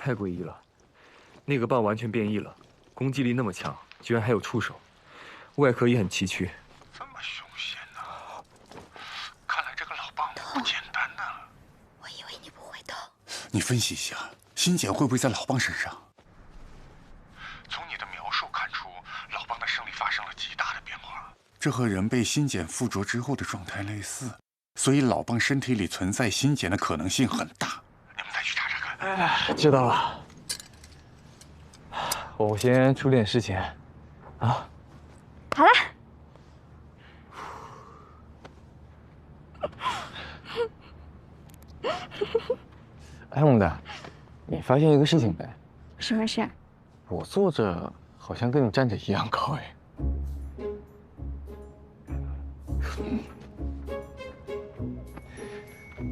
太诡异了，那个蚌完全变异了，攻击力那么强，居然还有触手，外壳也很崎岖。这么凶险呢？看来这个老蚌不简单呢。我以为你不会痛。你分析一下，新茧会不会在老蚌身上？从你的描述看出，老蚌的生理发生了极大的变化，这和人被新茧附着之后的状态类似，所以老蚌身体里存在新茧的可能性很大。你们再去查查看。哎，知道了。我先处理点事情，啊。好了。哎，萌蛋，你发现一个事情没？什么事？我坐着好像跟你站着一样高哎。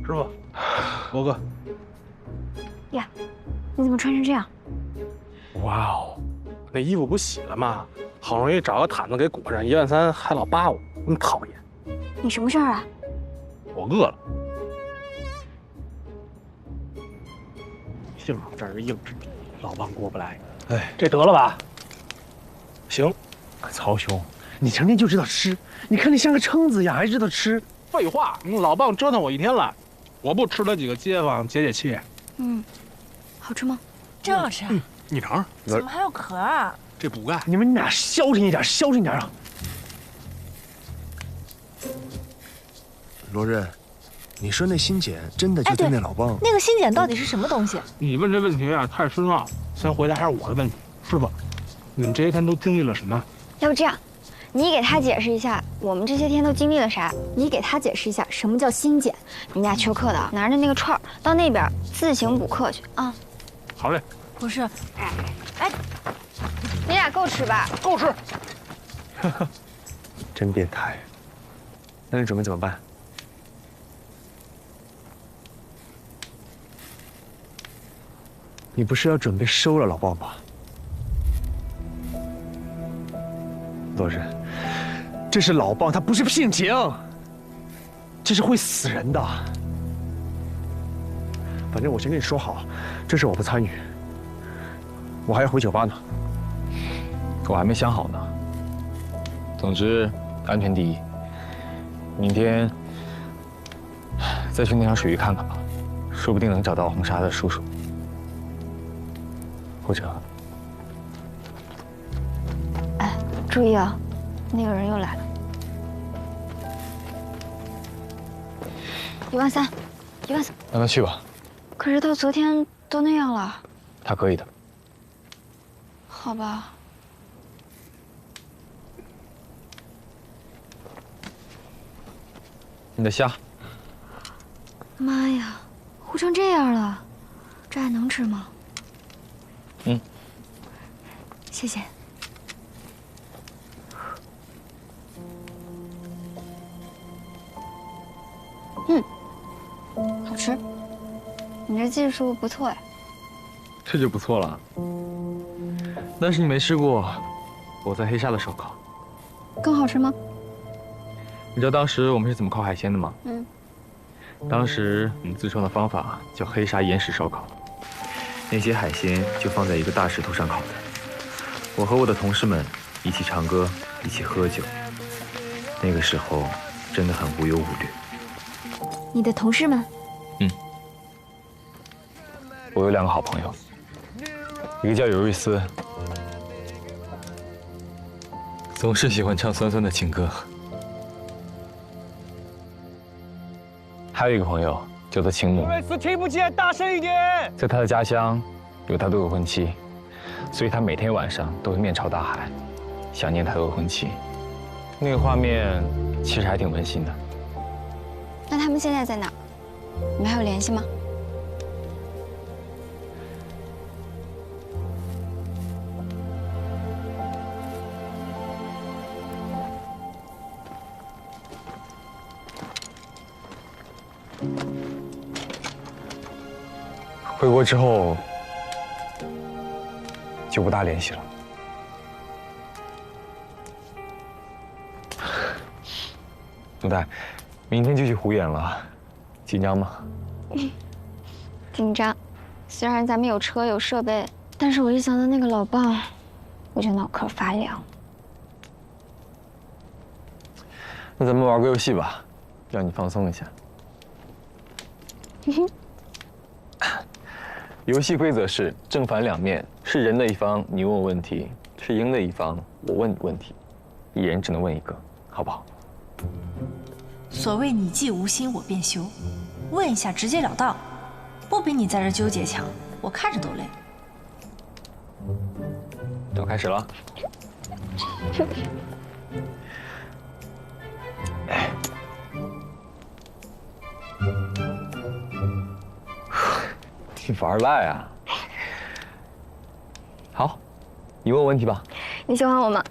师傅，罗哥。呀，你怎么穿成这样？哇哦，那衣服不洗了吗？好容易找个毯子给裹上，13000还老扒我，那么讨厌。你什么事儿啊？我饿了。幸好这儿是硬质地，老蚌过不来。哎，这得了吧？行。曹兄，你成天就知道吃，你看你像个撑子一样，还知道吃。废话，老蚌折腾我一天了，我不吃了几个街坊解解气。好吃吗？真好吃。你尝尝，怎么还有壳啊？这补钙。你们俩消停一点，消停点啊！罗润，你说那新茧真的就在那老蚌？那个新茧到底是什么东西？你问这问题啊，太深奥。先回答还是我的问题，师傅，你们这些天都经历了什么？要不这样，你给他解释一下我们这些天都经历了啥？你给他解释一下什么叫新茧。你俩缺课的拿着那个串儿到那边自行补课去啊。好嘞。不是，哎，你俩够吃吧？够吃。真变态。那你准备怎么办？你不是要准备收了老蚌吗？罗仁，这是老蚌，它不是陷阱，这是会死人的。反正我先跟你说好，这事我不参与。我还要回酒吧呢。我还没想好呢。总之，安全第一。明天再去那条水域看看吧，说不定能找到红纱的叔叔，或者……哎，注意啊，那个人又来了。13000，13000。让他去吧。可是他昨天都那样了。他可以的。好吧。你的虾。妈呀，糊成这样了，这还能吃吗？谢谢。好吃。你这技术不错哎。这就不错了。但是你没吃过我在黑沙的烧烤。更好吃吗？你知道当时我们是怎么烤海鲜的吗？当时我们自创的方法叫黑沙岩石烧烤，那些海鲜就放在一个大石头上烤的。我和我的同事们一起唱歌，一起喝酒，那个时候真的很无忧无虑。你的同事们？我有2个好朋友，一个叫尤瑞斯，总是喜欢唱酸酸的情歌；还有一个朋友叫做青木。尤瑞斯听不见，大声一点！在他的家乡，有他的未婚妻，所以他每天晚上都会面朝大海，想念他的未婚妻。那个画面其实还挺温馨的。那他们现在在哪儿？你们还有联系吗？回国之后就不大联系了。陆代，明天就去湖演了，紧张吗？紧张，虽然咱们有车有设备，但是我一想到那个老棒，我就脑壳发凉。那咱们玩个游戏吧，让你放松一下。游戏规则是正反两面，是人的一方你问我问题，是赢的一方我问你问题，一人只能问一个，好不好？所谓你既无心，我便休。问一下直截了当，不比你在这纠结强，我看着都累。要开始了。你玩赖啊？好，你问我问题吧。你喜欢我吗？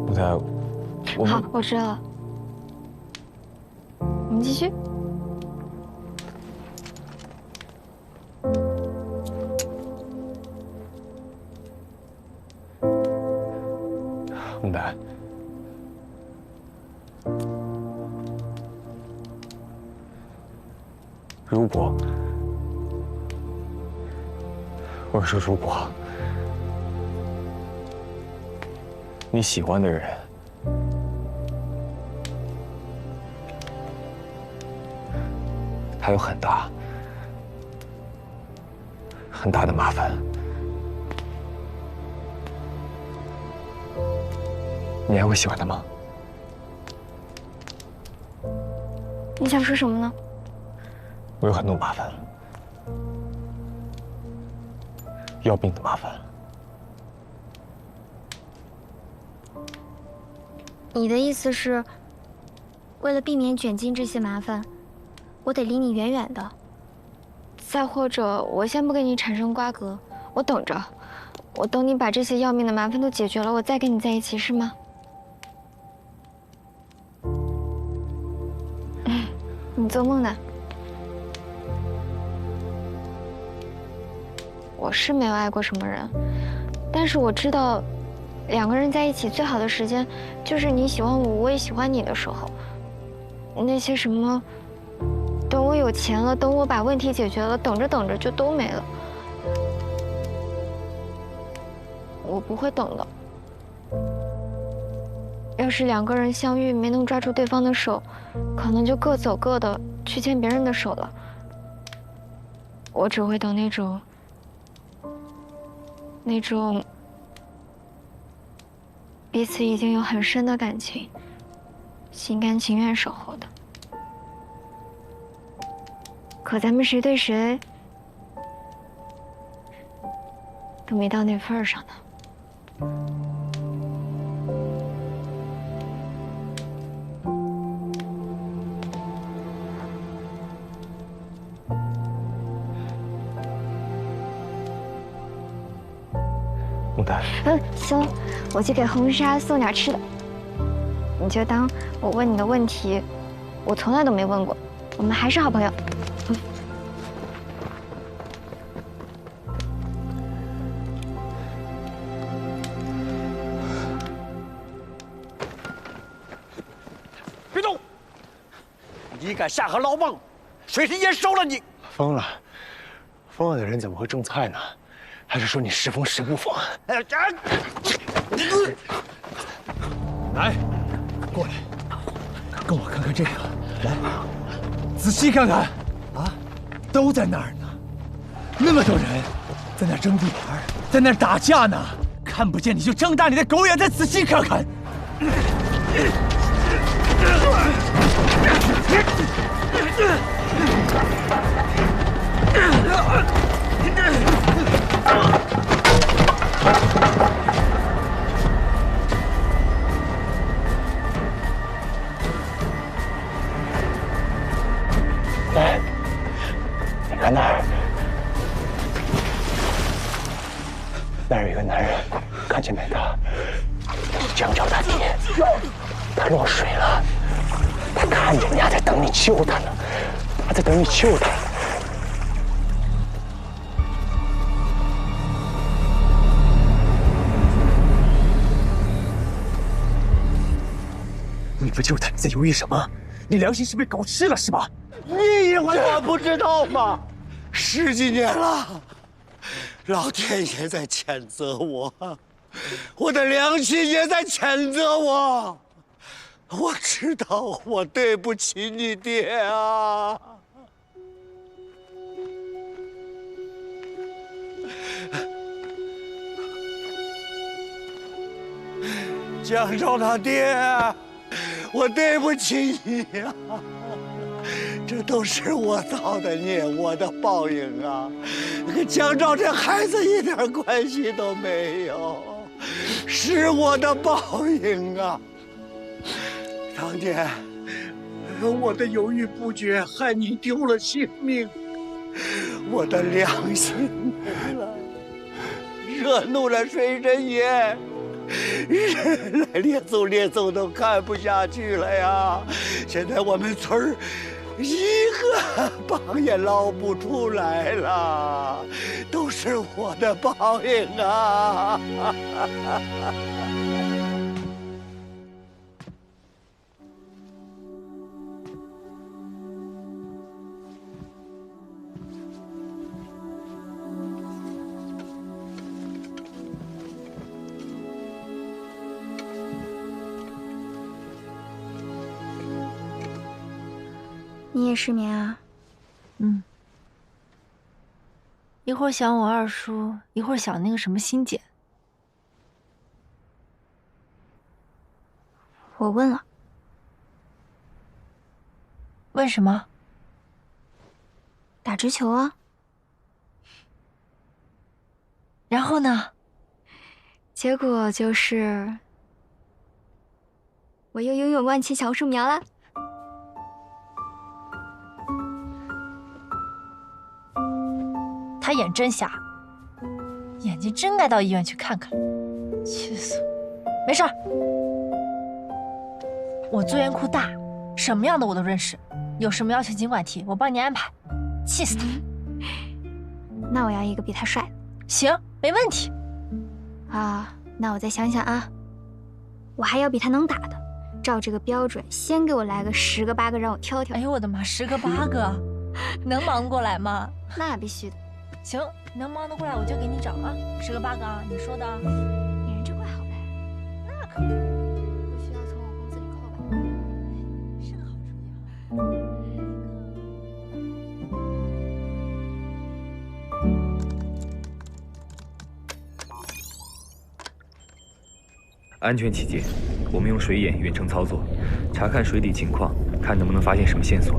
我在，好，我知道了。我们继续。孟丹，如果，我说如果，你喜欢的人还有很大的麻烦，你还会喜欢他吗？你想说什么呢？我有很多麻烦，要命的麻烦。你的意思是，为了避免卷进这些麻烦，我得离你远远的。再或者，我先不跟你产生瓜葛，我等着，我等你把这些要命的麻烦都解决了，我再跟你在一起，是吗？你做梦呢？我是没有爱过什么人，但是我知道，两个人在一起最好的时间，就是你喜欢我，我也喜欢你的时候。那些什么，等我有钱了，等我把问题解决了，等着等着就都没了。我不会等的。要是两个人相遇没能抓住对方的手，可能就各走各的去牵别人的手了。我只会等那种彼此已经有很深的感情，心甘情愿守候的。可咱们谁对谁都没到那份儿上呢。孟丹，行了，我去给红纱送点吃的。你就当我问你的问题，我从来都没问过。我们还是好朋友。别动！你敢下河捞棒，水神爷收了你！疯了，疯了的人怎么会种菜呢？还是说你是疯是不疯？来，过来，跟我看看这个。来，仔细看看，啊，都在那儿呢。那么多人在那儿争地盘，在那儿打架呢。看不见你就睁大你的狗眼，再仔细看看。来，你看那儿，那儿有一个男人，看见没？他两脚打地，他落水了。他看见你，还在等你救他呢，他在等你救他。不救他，你在犹豫什么？你良心是被狗吃了是吧？你以为我不知道吗？10几年了，老天爷在谴责我，我的良心也在谴责我。我知道我对不起你爹啊。江昭他爹，我对不起你呀！这都是我造的孽，我的报应啊！跟江昭这孩子一点关系都没有，是我的报应啊！当年我的犹豫不决，害你丢了性命，我的良心没了，惹怒了水神爷。人来列祖列宗都看不下去了呀！现在我们村儿一个帮也捞不出来了，都是我的报应啊！你也失眠啊？一会儿想我二叔，一会儿想那个什么欣姐。我问了。问什么？打直球啊。然后呢？结果就是，我又拥有万千小树苗了。他眼真瞎，眼睛真该到医院去看看。气死我！没事儿，我资源库大，什么样的我都认识，有什么要求尽管提，我帮你安排。气死他！那我要一个比他帅的。行，没问题。啊，那我再想想啊，我还要比他能打的，照这个标准，先给我来个10个8个，让我挑挑。哎呦我的妈，10个8个，能忙过来吗？那必须的。行，能忙得过来我就给你找啊，10个8个啊，你说的啊。你人真怪好赖。那可不，不需要从我工资里扣吧？是个好主意啊。安全起见，我们用水眼远程操作，查看水底情况，看能不能发现什么线索。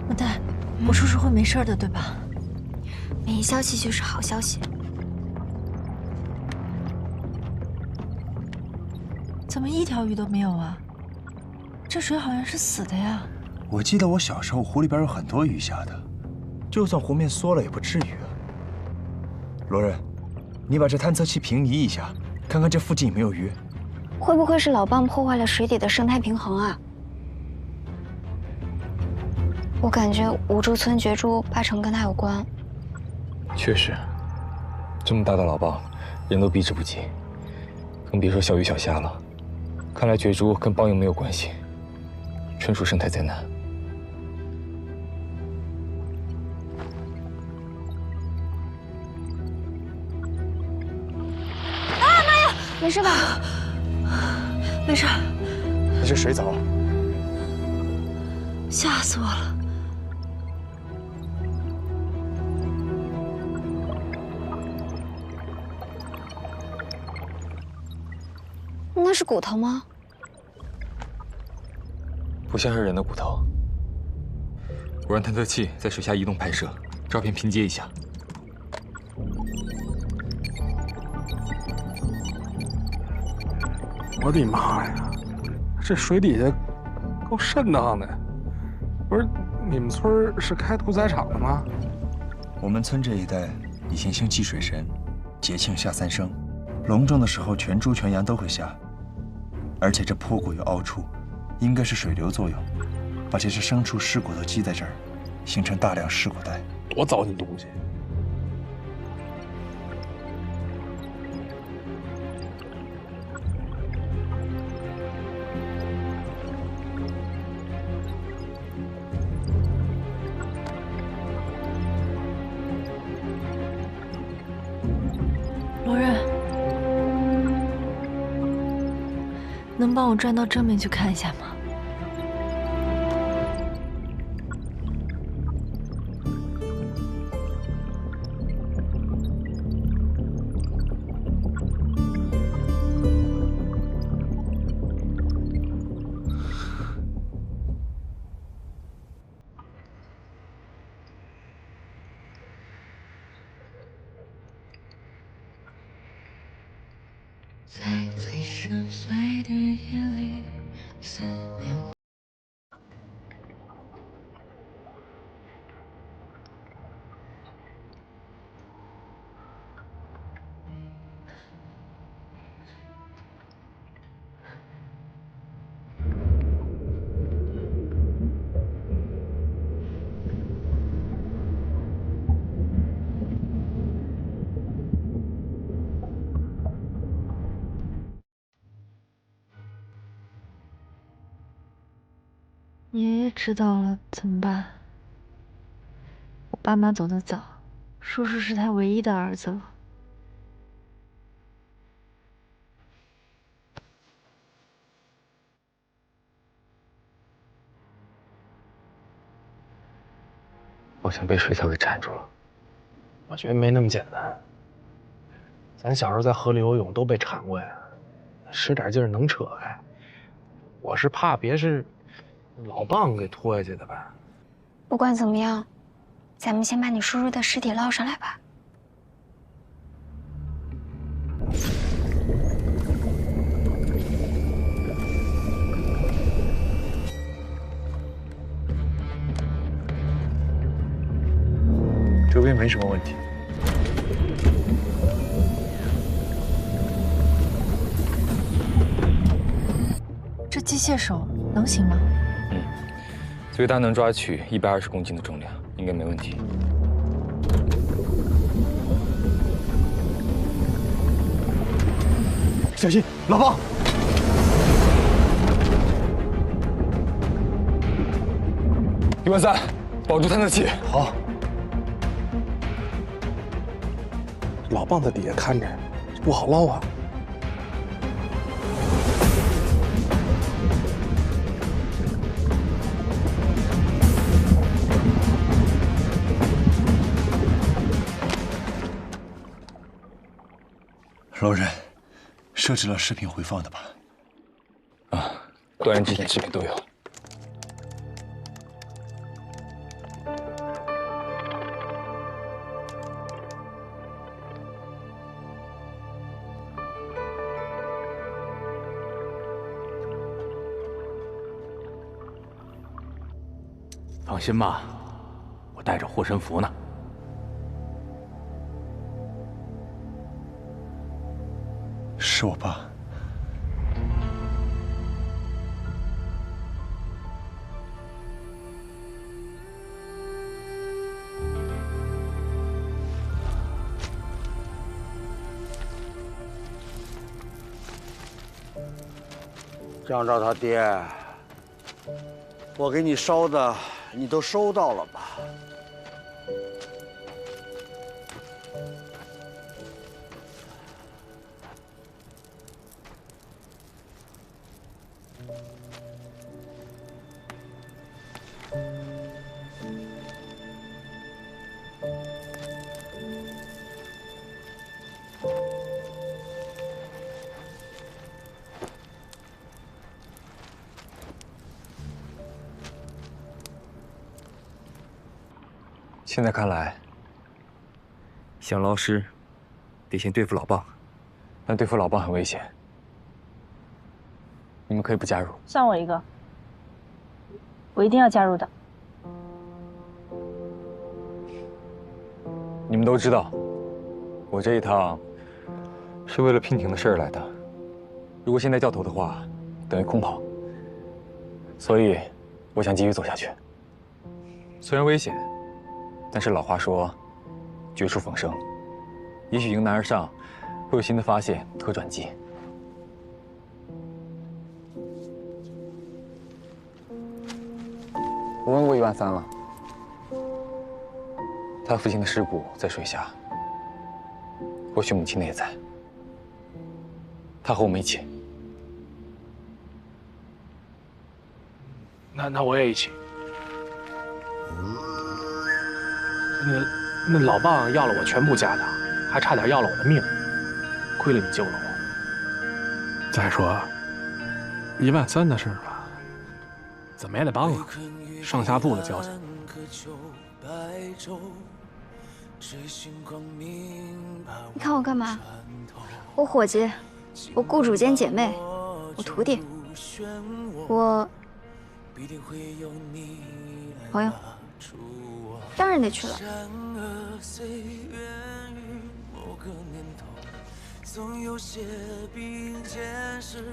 文代，我叔叔会没事的，对吧？没消息就是好消息。怎么一条鱼都没有啊？这水好像是死的呀。我记得我小时候湖里边有很多鱼虾的，就算湖面缩了也不至于啊。罗润，你把这探测器平移一下，看看这附近有没有鱼。会不会是老蚌破坏了水底的生态平衡啊？我感觉五柱村绝株8成跟他有关。确实，这么大的老蚌，人都避之不及，更别说小鱼小虾了。看来绝株跟蚌蝇没有关系，纯属生态灾难。啊妈呀！没事吧？没事。你是水藻？吓死我了！那是骨头吗？不像是人的骨头。我让探测器在水下移动拍摄，照片拼接一下。我的妈呀，这水底下够瘆得慌的。不是，你们村是开屠宰场的吗？我们村这一带以前兴祭水神，节庆下3牲。隆重的时候，全猪全羊都会下，而且这坡谷有凹处，应该是水流作用，把这些牲畜尸骨都积在这儿，形成大量尸骨带。多糟践东西！罗润，能帮我转到正面去看一下吗？在最深邃的夜里思念。爷爷知道了怎么办？我爸妈走得早，叔叔是他唯一的儿子了。好像被水草给缠住了。我觉得没那么简单。咱小时候在河里游泳都被缠过呀，使点劲儿能扯开。我是怕别是老蚌给拖下去的吧。不管怎么样，咱们先把你叔叔的尸体捞上来吧。周边没什么问题。这机械手能行吗？最大能抓取120公斤的重量，应该没问题。小心，老鸨！李万三，保住探测器。好。老蚌在底下看着，不好捞啊。罗人，设置了视频回放的吧？啊，断人之前视频都有。放心吧，我带着护身符呢。是我爸。江照他爹，我给你烧的，你都收到了吧？现在看来，想捞尸，得先对付老蚌，但对付老蚌很危险。你们可以不加入。算我一个，我一定要加入的。你们都知道，我这一趟是为了娉婷的事儿来的。如果现在掉头的话，等于空跑。所以，我想继续走下去。虽然危险，但是老话说，绝处逢生，也许迎难而上，会有新的发现和转机。我问过13000了，他父亲的尸骨在水下，或许母亲的也在。他和我们一起。那我也一起。那老棒要了我全部家当，还差点要了我的命，亏了你救了我。再说，13000的事吧，怎么也得帮啊，上下铺的交情。你看我干嘛？我伙计，我雇主兼姐妹，我徒弟，我朋友，当然得去了。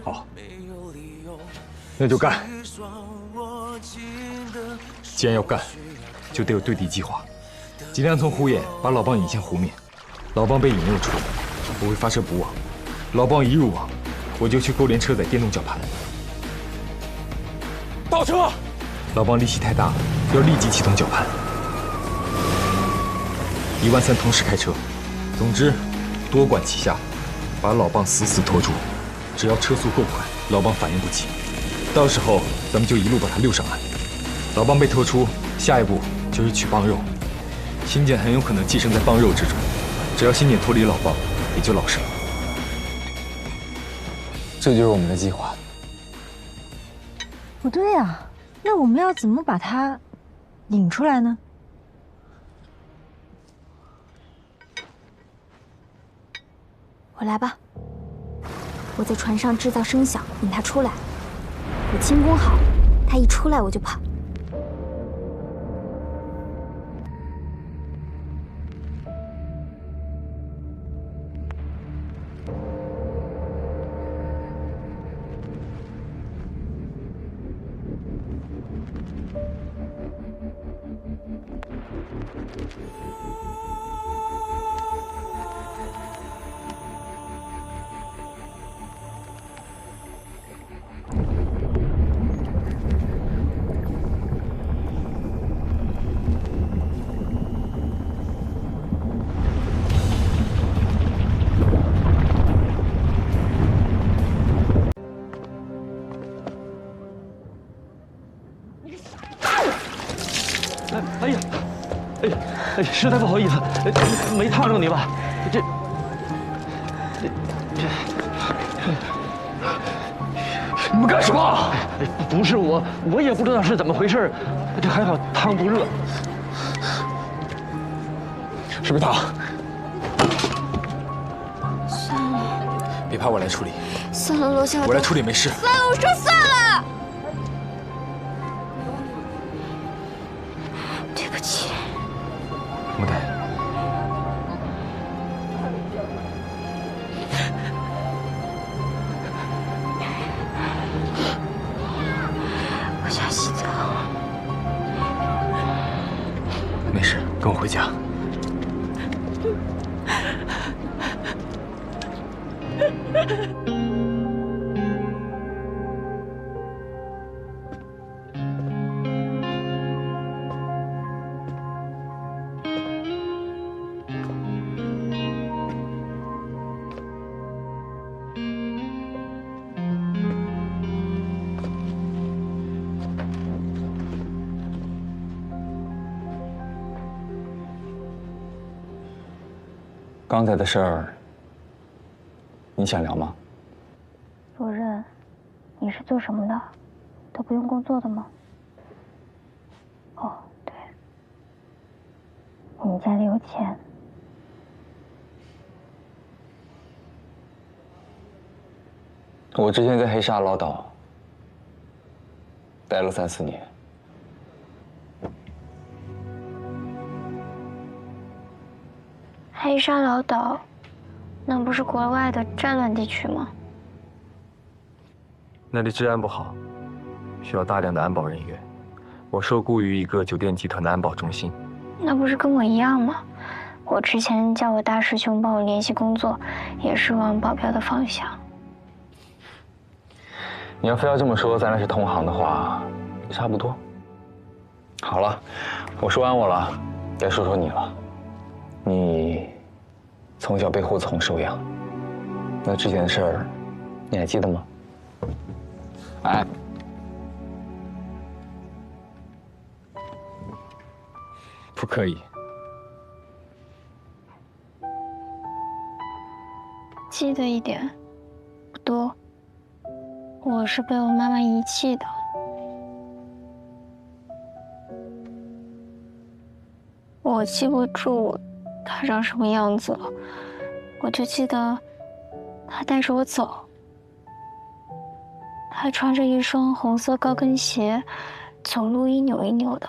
好，那就干。既然要干，就得有对敌计划，尽量从湖眼把老棒引向湖面。老棒被引诱出，我会发射捕网。老棒一入网，我就去勾连车载电动绞盘。倒车！老棒力气太大，要立即启动绞盘。13000同时开车，总之多管齐下，把老棒死死拖住。只要车速够快，老棒反应不及，到时候咱们就一路把他溜上岸。老棒被拖出，下一步就是取棒肉。新简很有可能寄生在棒肉之中，只要新简脱离老棒，也就老实了。这就是我们的计划。不对啊，那我们要怎么把他引出来呢？我来吧，我在船上制造声响，引他出来。我轻功好，他一出来我就跑。哎，实在不好意思，没烫着你吧？你们干什么？不是我也不知道是怎么回事，这还好汤不热。是不是他？算了，别怕，我来处理。算了，罗小姐，我来处理，没事。算了，我说算了。对不起。莫代。我想洗澡。没事，跟我回家。刚才的事儿，你想聊吗？罗任，你是做什么的？都不用工作的吗？哦，对，你们家里有钱。我之前在黑沙老岛待了3、4年。黑沙老岛，那不是国外的战乱地区吗？那里治安不好，需要大量的安保人员。我受雇于一个酒店集团的安保中心。那不是跟我一样吗？我之前叫我大师兄帮我联系工作，也是往保镖的方向。你要非要这么说，咱俩是同行的话，也差不多。好了，我说完我了，该说说你了。你从小被胡子红收养，那之前的事儿，你还记得吗？哎，不可以。记得一点，不多。我是被我妈妈遗弃的。我记不住她长什么样子了，我就记得她带着我走。她穿着一双红色高跟鞋，走路一扭一扭的。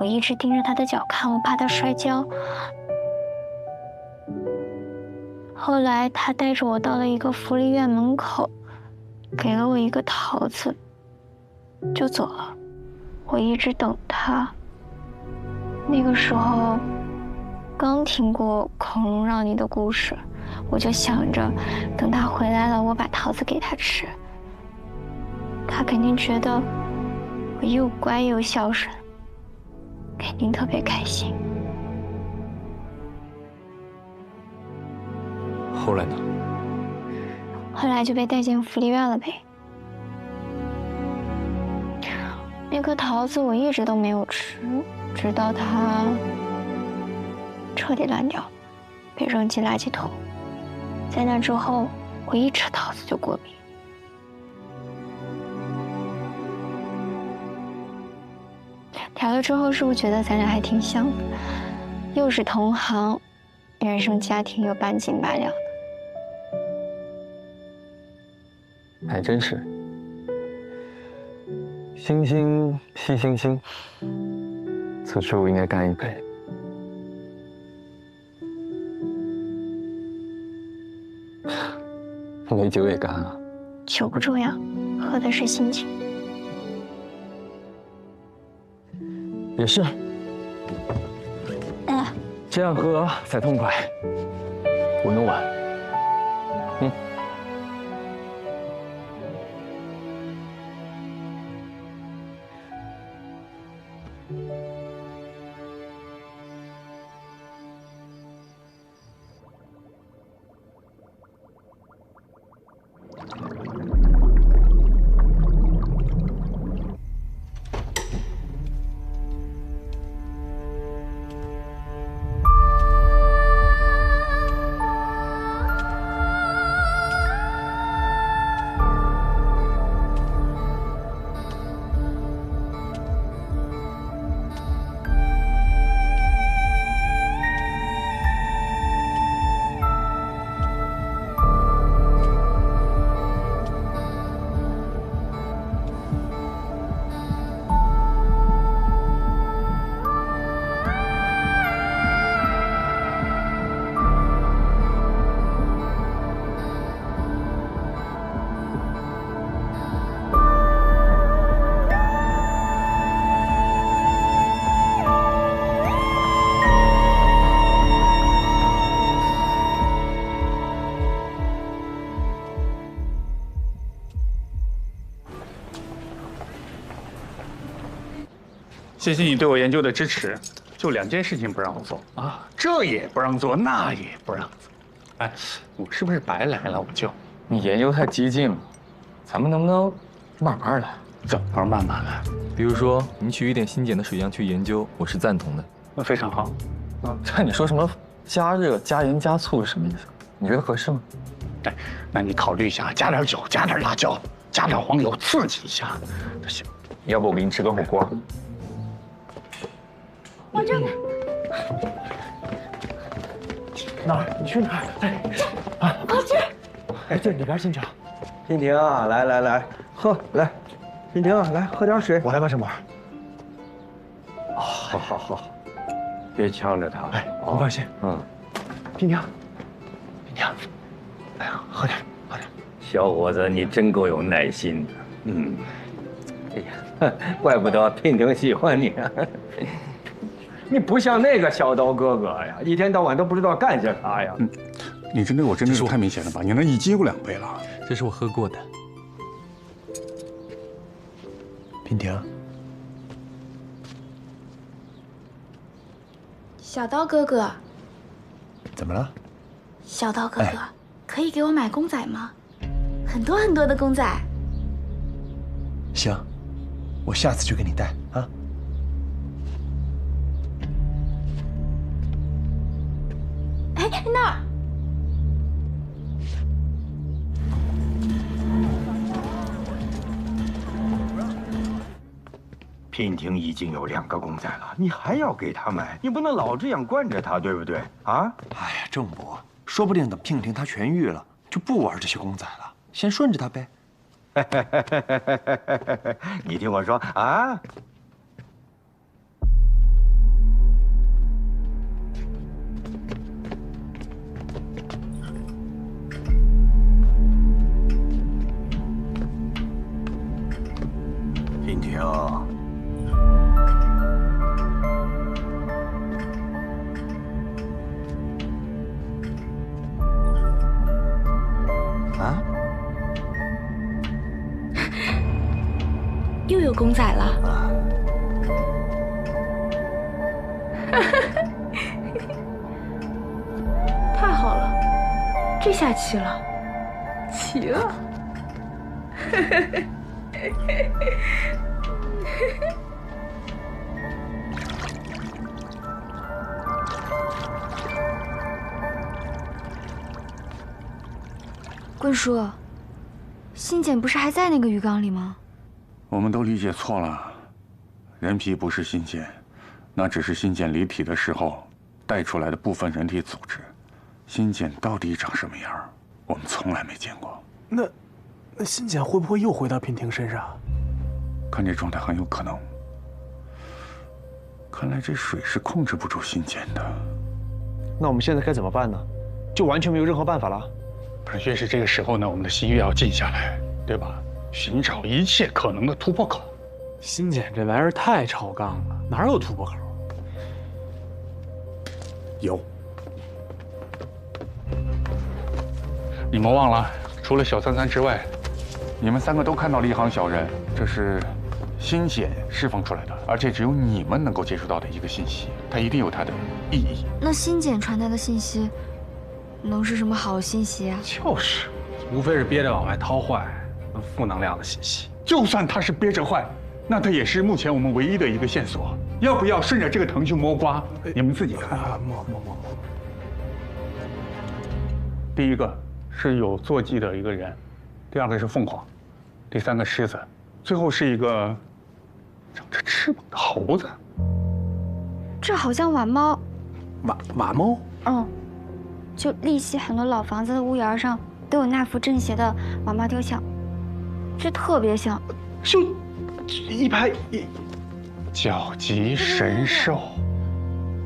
我一直盯着她的脚看，我怕她摔跤。后来她带着我到了一个福利院门口，给了我一个桃子，就走了。我一直等她。那个时候刚听过孔融让梨的故事，我就想着等她回来了，我把桃子给她吃。她肯定觉得我又乖又孝顺，肯定特别开心。后来呢？后来就被带进福利院了呗。那颗桃子我一直都没有吃，直到它彻底烂掉，被扔进垃圾桶。在那之后，我一吃桃子就过敏。调了之后，是不是觉得咱俩还挺像的？又是同行，原生家庭又半斤八两的。还真是，星星惜星星，此处应该干一杯。没酒也干啊？酒不重要，喝的是心情。也是，这样喝才痛快。我弄完。谢谢你对我研究的支持，就2件事情不让我做啊，这也不让做，那也不让做。哎，我是不是白来了？我就你研究太激进了，咱们能不能慢慢来？怎么慢慢来？比如说，你取一点新检的水样去研究，我是赞同的。那非常好。看你说什么加热、加盐、加醋是什么意思？你觉得合适吗？哎，那你考虑一下，加点酒，加点辣椒，加点黄油，刺激一下，这行。要不我给你吃个火锅？往这边。哪儿？你去哪儿？哎，我去。哎，这里边请讲。欣婷啊，来，喝来。欣婷啊，来喝点水。我来吧，小马。好，别呛着他。哎，不放心。欣婷，哎呀，喝点，喝点。小伙子，你真够有耐心的。嗯，哎呀，怪不得娉婷喜欢你啊。你不像那个小刀哥哥呀，一天到晚都不知道干些啥呀。你这对我真的是太明显了吧？你那一斤有2杯了。这是我喝过的。娉婷，小刀哥哥，怎么了？小刀哥哥，可以给我买公仔吗？很多很多的公仔。行，我下次就给你带啊。哎，那儿。娉婷已经有2个公仔了，你还要给她买？你不能老这样惯着她，对不对？啊？哎呀，郑伯，说不定等娉婷她痊愈了，就不玩这些公仔了，先顺着她呗。你听我说啊！娉婷。啊！又有公仔了。太好了，这下齐了，齐了。棍叔，信简不是还在那个鱼缸里吗？我们都理解错了，人皮不是信简，那只是信简离体的时候带出来的部分人体组织。信简到底长什么样，我们从来没见过。那信简会不会又回到娉婷身上？看这状态很有可能。看来这水是控制不住信简的。那我们现在该怎么办呢？就完全没有任何办法了？不是，越是这个时候呢，我们的心越要静下来，对吧？寻找一切可能的突破口。信简这玩意儿太超纲了，哪有突破口？有。你们忘了，除了小三三之外，你们3个都看到了一行小人，这是心简释放出来的，而且只有你们能够接触到的一个信息，它一定有它的意义。那心简传达的信息，能是什么好信息啊？就是，无非是憋着往外掏坏负能量的信息。就算他是憋着坏，那他也是目前我们唯一的一个线索。要不要顺着这个藤去摸瓜？你们自己看。摸。第一个是有坐骑的一个人，第2个是凤凰，第3个狮子，最后是一个长着翅膀的猴子。这好像瓦猫。瓦猫？嗯，就丽溪很多老房子的屋檐上都有那幅正邪的瓦猫雕像，这特别像。就一排角级神兽，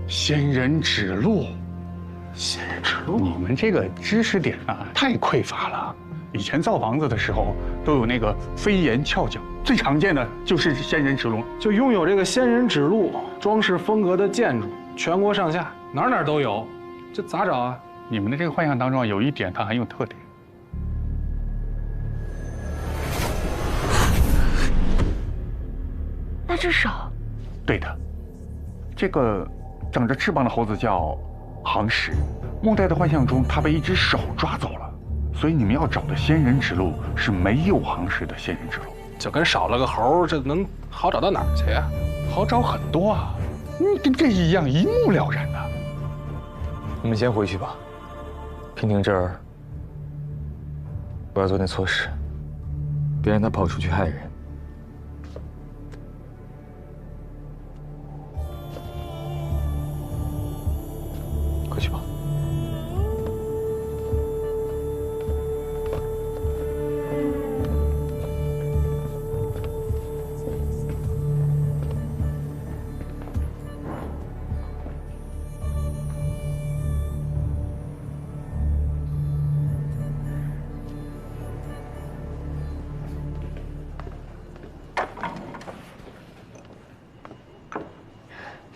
仙人指路。仙人指路，你们这个知识点啊太匮乏了。以前造房子的时候都有那个飞檐翘角，最常见的就是仙人指路。就拥有这个仙人指路装饰风格的建筑，全国上下哪儿都有，这咋找啊？你们的这个幻象当中有一点它很有特点。那只手？对的，这个长着翅膀的猴子叫行石。末代的幻象中，它被一只手抓走了，所以你们要找的仙人指路是没有行石的仙人指路。就跟少了个猴，这能好找到哪儿去呀？好找很多啊，跟这一样一目了然的。你们先回去吧，娉婷这儿不要做那错事，别让她跑出去害人。回去吧。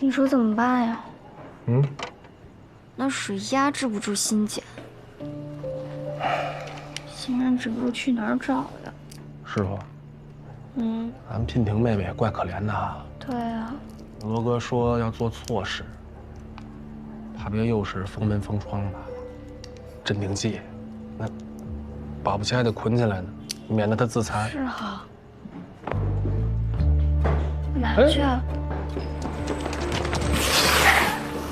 你说怎么办呀？嗯，那水压制不住心碱，仙人指路去哪儿找呀？师傅，咱娉婷妹妹也怪可怜的啊。对啊。罗哥说要做错事，怕别又是封门封窗的。镇定剂，那保不齐还得捆起来呢，免得他自残。是哈。哪儿去啊？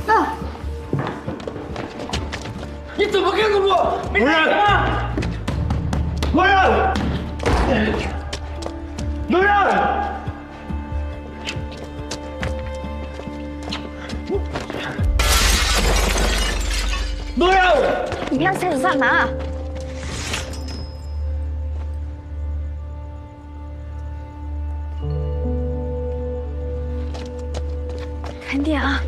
啊！你怎么看着我？没人！罗然！罗然！罗然！你要下去干嘛？看店啊！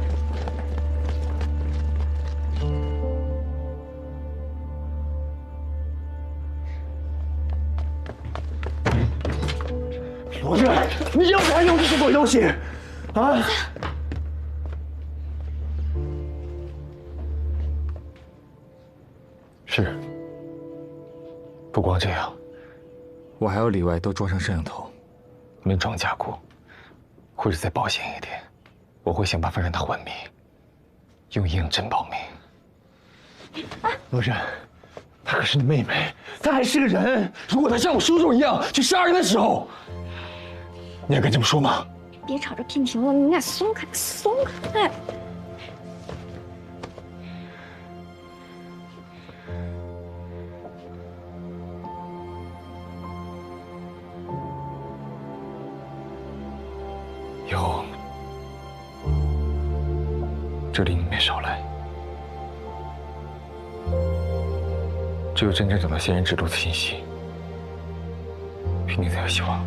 罗然，你要不要用这些鬼东西？啊！是。不光这样，我还要里外都装上摄像头，没装甲固，或者再保险一点，我会想办法让他昏迷，用硬针保命。罗然，她可是你妹妹，她还是个人。如果她像我叔叔一样去杀人的时候，你还敢这么说吗？别吵着娉婷了，你俩松开，松开！以后这里你别少来，只有真正找到仙人指路的信息，娉婷才有希望。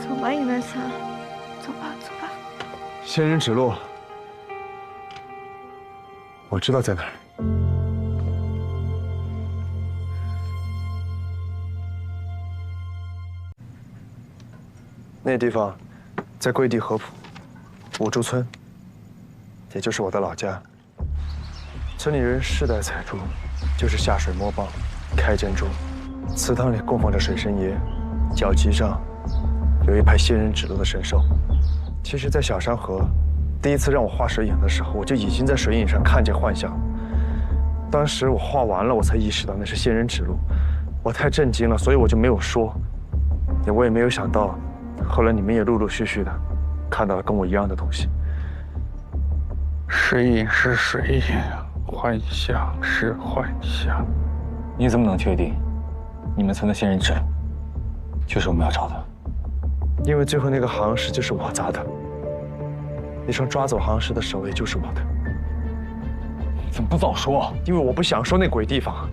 走吧，尹万森，走吧，走吧。仙人指路，我知道在哪儿。那地方在桂地合浦五竹村，也就是我的老家。村里人世代采竹，就是下水摸蚌、开珍珠。祠堂里供奉着水神爷，脚旗上有一排仙人指路的神兽。其实，在小山河第一次让我画水影的时候，我就已经在水影上看见幻象了。当时我画完了，我才意识到那是仙人指路，我太震惊了，所以我就没有说。我也没有想到，后来你们也陆陆续续的看到了跟我一样的东西。水影是水影，幻象是幻象。你怎么能确定你们村的仙人指就是我们要找的？因为最后那个行石就是我砸的，那双抓走行石的手也就是我的。怎么不早说？因为我不想说那鬼地方。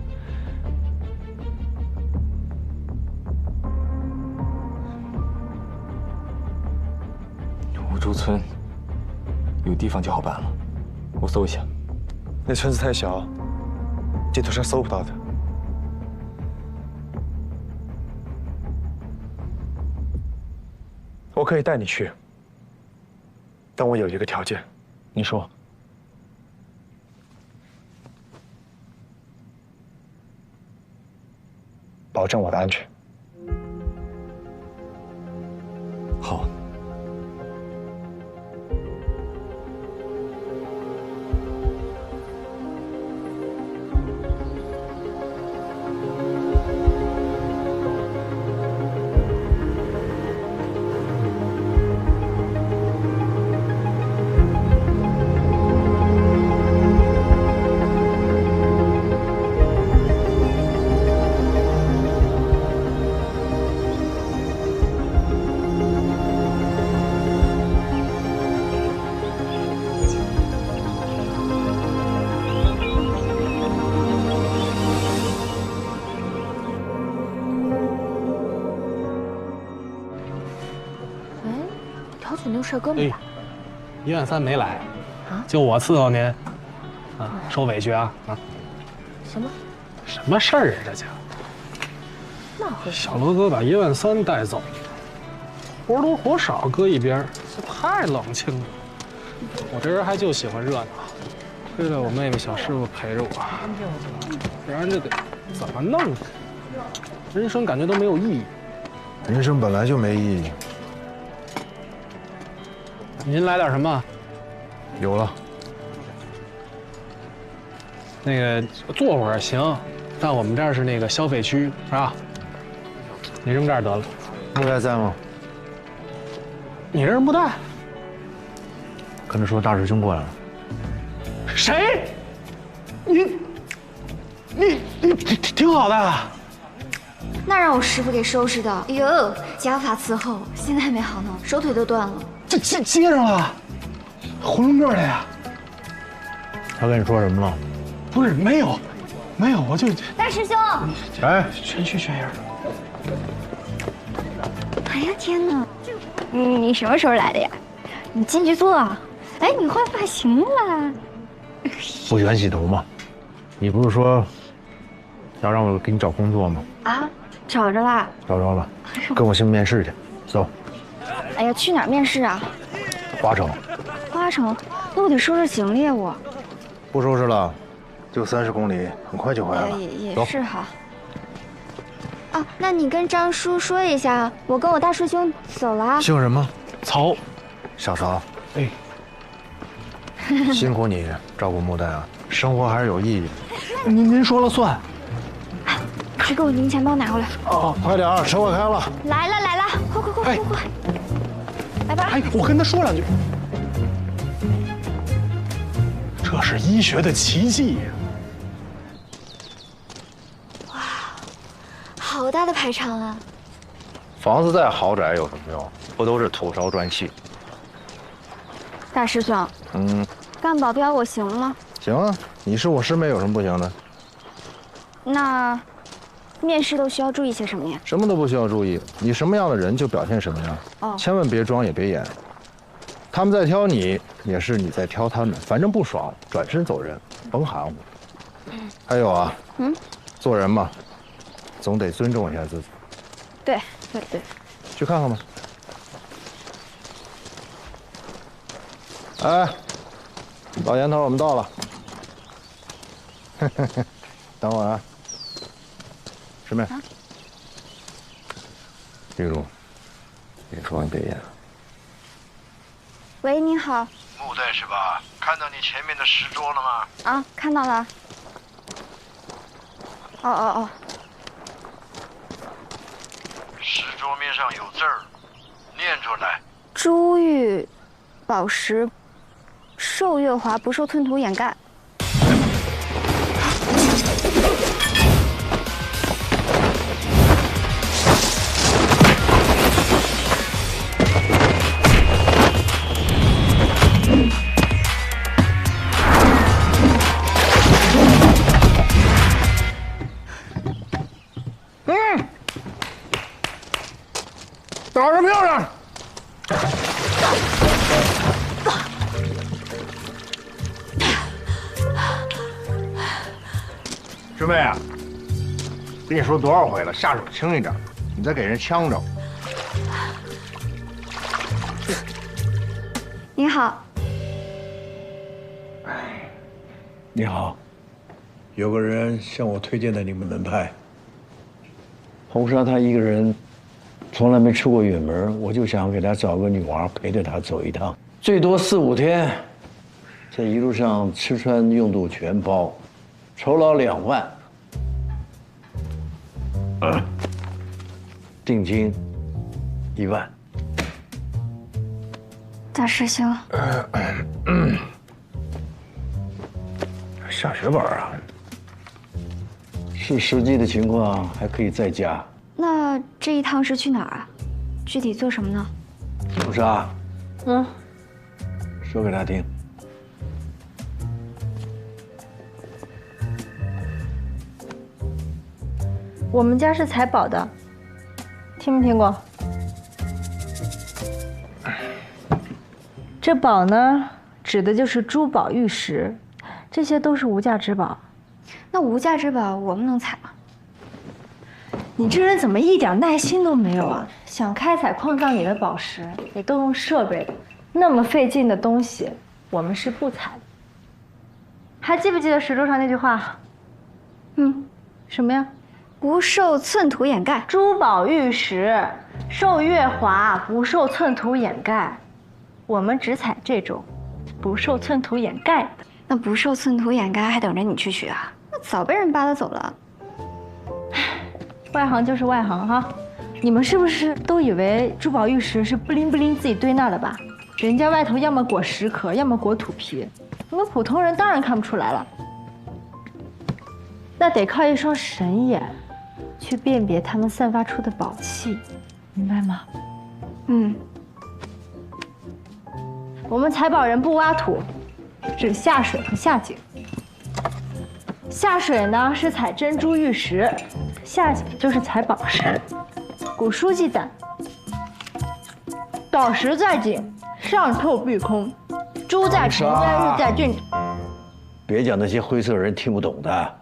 五竹村有地方就好办了，我搜一下。那村子太小，地图上搜不到的。我可以带你去，但我有一个条件。你说。保证我的安全。好。好久没有帅哥们了。1万3没来，啊？就我伺候您。啊，受委屈啊啊！什么事儿啊？这家那回小罗哥把1.3万带走，活多活少搁一边，这太冷清了。我这人还就喜欢热闹，亏了我妹妹小师傅陪着我，不然这得怎么弄？人生感觉都没有意义。人生本来就没意义。您来点什么？有了。那个坐会儿行，但我们这儿是那个消费区，是吧？你扔这儿得了。木代在吗？你认识木代？跟他说大师兄过来了。谁？你挺好的。那让我师傅给收拾的，哎呦，家法伺候，现在还没好呢，手腿都断了。这接上了，囫囵个的呀。他跟你说什么了？不是，没有，我就大师兄。哎，全虚全影。哎呀天哪，你什么时候来的呀？你进去坐。哎，你换发型了。不喜欢洗头吗？你不是说要让我给你找工作吗？啊，找着啦。找着了，跟我去面试去，走。哎呀，去哪儿面试啊？花城。花城，那我得收拾行李我。不收拾了，就30公里，很快就回来了。也是哈。啊，那你跟张叔说一下，我跟我大师兄走了。姓什么？曹。小曹。哎。辛苦你照顾木代啊，生活还是有意义的。您说了算。去给我零钱包拿过来。哦，快点啊，车快开了。来了，快！来吧。哎，我跟他说两句。这是医学的奇迹呀！哇，好大的排场啊！房子再豪宅有什么用？不都是土烧砖砌？大师兄，干保镖我行吗？行啊，你是我师妹，有什么不行的？那面试都需要注意些什么呀？什么都不需要注意，你什么样的人就表现什么样。哦，千万别装也别演。他们在挑你，也是你在挑他们，反正不爽，转身走人，甭含糊。还有啊，做人嘛，总得尊重一下自己。对，去看看吧。哎，老严头，我们到了。等会儿啊，师妹。玉茹，别说你别演。喂，你好。木代是吧？看到你前面的石桌了吗？啊，看到了。哦。石桌面上有字儿，念出来。珠玉宝石，受月华，不受寸土掩盖。打得漂亮！师妹啊，跟你说多少回了，下手轻一点，你再给人呛着。你好。你好，有个人向我推荐的你们门派。红纱他一个人从来没出过远门，我就想给他找个女娃陪着他走一趟，最多4、5天，这一路上吃穿用度全包，酬劳2万，定金1万。大师兄，下血本啊？是实际的情况，还可以再加。那这一趟是去哪儿啊？具体做什么呢？红纱，说给他听。我们家是采宝的，听没听过？这宝呢，指的就是珠宝玉石。这些都是无价之宝。那无价之宝我们能采吗？你这人怎么一点耐心都没有啊？想开采矿藏里的宝石，也都用设备的，那么费劲的东西，我们是不采的。还记不记得石柱上那句话？什么呀？不受寸土掩盖。珠宝玉石受月华，不受寸土掩盖。我们只采这种不受寸土掩盖的。那不受寸土掩盖还等着你去取啊？那早被人扒拉走了。外行就是外行哈，你们是不是都以为珠宝玉石是不灵不灵自己堆那儿的吧？人家外头要么裹石壳，要么裹土皮，我们普通人当然看不出来了。那得靠一双神眼，去辨别它们散发出的宝气，明白吗？我们采宝人不挖土，只下水和下井。下水呢是采珍珠玉石，下井就是采宝石。古书记载，宝石在井，上透碧空；珠在晨间，日在郡。别讲那些灰色人听不懂的，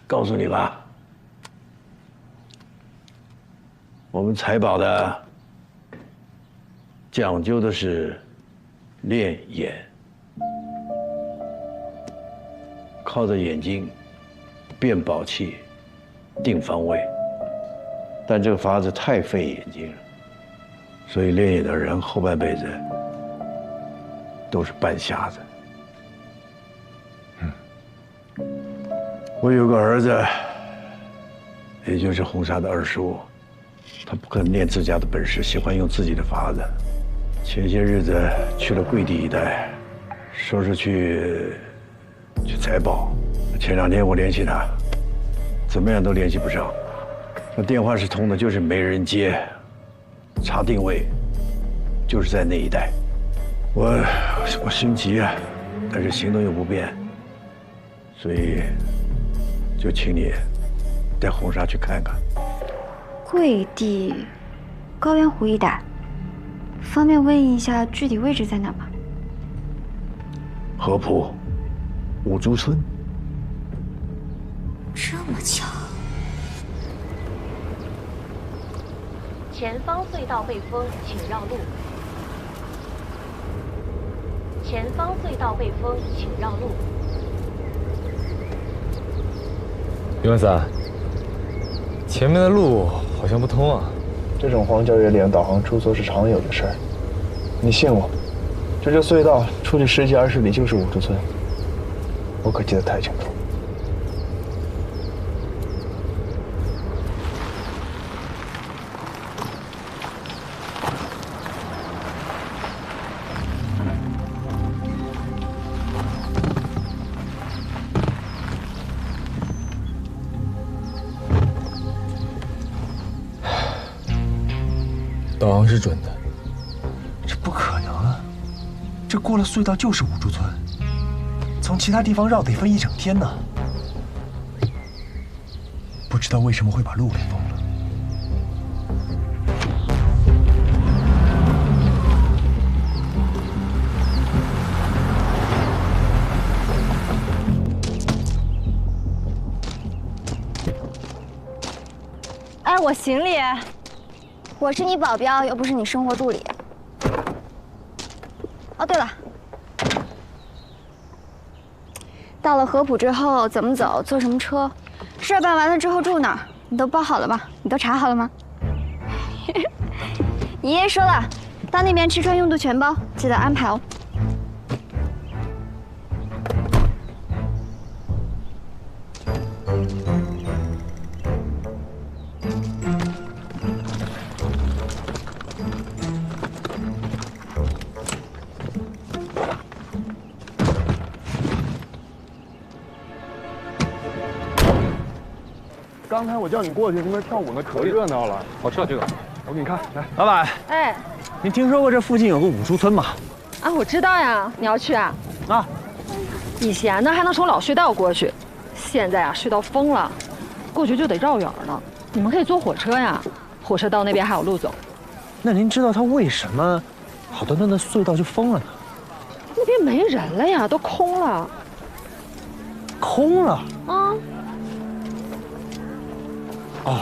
告诉你吧，我们采宝的讲究的是练眼，靠着眼睛辨宝器、定方位，但这个法子太费眼睛了，所以练眼的人后半辈子都是半瞎子。我有个儿子，也就是红纱的二叔，他不肯练自家的本事，喜欢用自己的法子。前些日子去了桂地一带，说是去采宝。前2天我联系他，怎么样都联系不上。那电话是通的，就是没人接。查定位，就是在那一带。我心急啊，但是行动又不便，所以就请你带红纱去看看。桂地、高原湖一带，方便问一下具体位置在哪吗？合浦五竹村。这么巧！前方隧道被封，请绕路。前方隧道被封，请绕路。刘文三，前面的路好像不通啊。这种荒郊野岭导航出错是常有的事儿，你信我，这隧道出去10几20里就是五竹村，我可记得太清楚。导航是准的，这不可能啊！这过了隧道就是五竹村，从其他地方绕得分1整天呢。不知道为什么会把路给封了。哎，我行李。我是你保镖，又不是你生活助理。哦，对了，到了合浦之后怎么走，坐什么车，事儿办完了之后住哪儿，你都包好了吗？你都查好了吗？你爷爷说了，到那边吃穿用度全包，记得安排哦。刚才我叫你过去，那边跳舞呢，可热闹了。我知道这个，我给你看，来，老板。哎，您听说过这附近有个五竹村吗？啊，我知道呀，你要去啊？啊，以前呢还能从老隧道过去，现在啊隧道封了，过去就得绕远了。你们可以坐火车呀，火车到那边还有路走。那您知道他为什么好端端的隧道就封了呢？那边没人了呀，都空了。空了。啊。哦，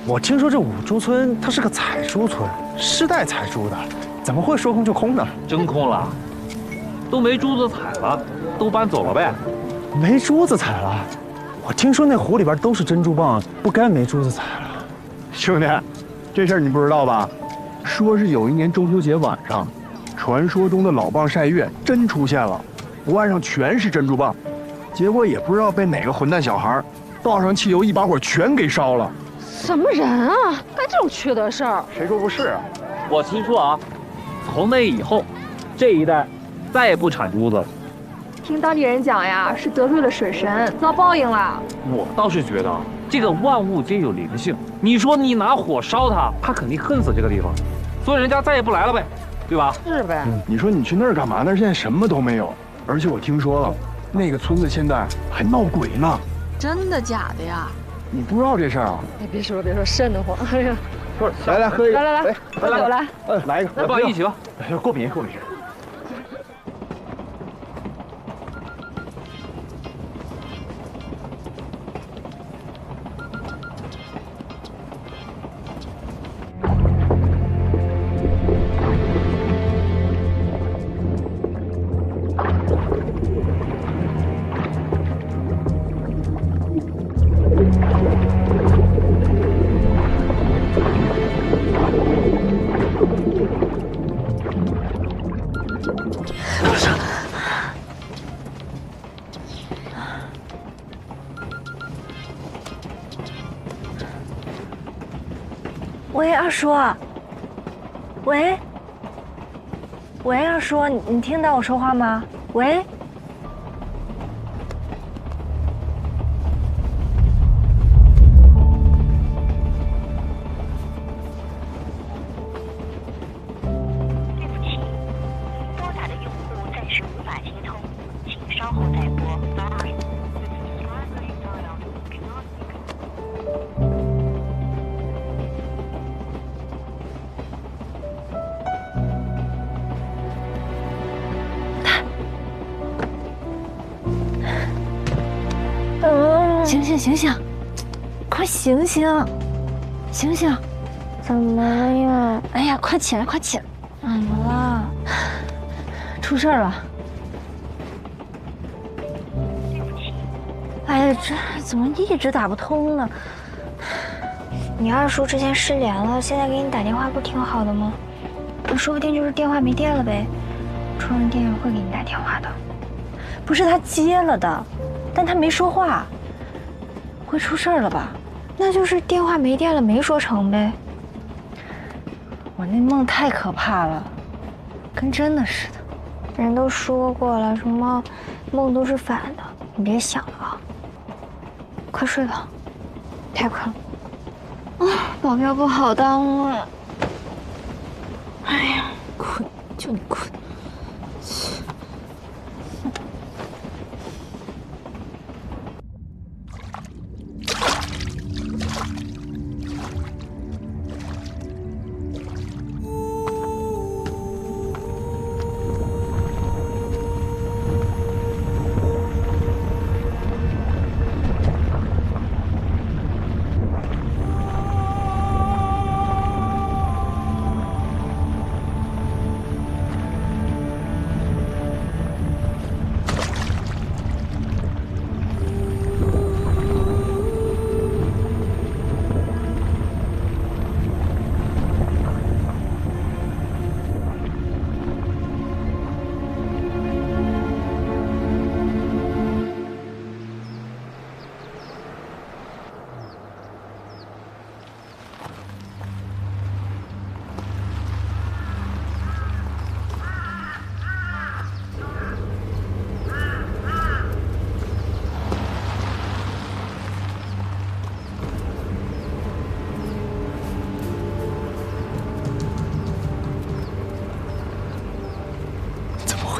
我听说这五珠村它是个采珠村，世代采珠的，怎么会说空就空呢？真空了，都没珠子采了，都搬走了呗。没珠子采了？我听说那湖里边都是珍珠蚌，不该没珠子采了。兄弟，这事儿你不知道吧？说是有一年中秋节晚上，传说中的老蚌晒月真出现了，湖岸上全是珍珠蚌，结果也不知道被哪个混蛋小孩倒上汽油，一把火全给烧了。什么人啊，干这种缺德事儿？谁说不是啊？我听说啊，从那以后，这一带再也不产珠子了。听当地人讲呀，是得罪了水神，遭报应了。我倒是觉得这个万物皆有灵性，你说你拿火烧它，它肯定恨死这个地方，所以人家再也不来了呗，对吧？是呗。你说你去那儿干嘛？那儿现在什么都没有，而且我听说了，那个村子现在还闹鬼呢。真的假的呀？你不知道这事儿啊？哎，别说，瘆得慌。哎呀，不是，来喝一个，来，喝酒来。来一个，来吧，一起吧。哎呀，过敏。喂，二叔。喂，二叔，你听到我说话吗？喂。对不起，拨打的用户暂时无法接通，请稍后再拨。醒，快醒！怎么了呀？哎呀，快起来！怎么了？出事了！哎呀，这怎么一直打不通呢？你二叔之前失联了，现在给你打电话不挺好的吗？那说不定就是电话没电了呗。充上电会给你打电话的。不是他接了的，但他没说话。会出事了吧？那就是电话没电了，没说成呗。我那梦太可怕了，跟真的似的。人都说过了，什么梦都是反的，你别想了啊。快睡吧，太困了。啊，保镖不好当啊。哎呀，困就你困。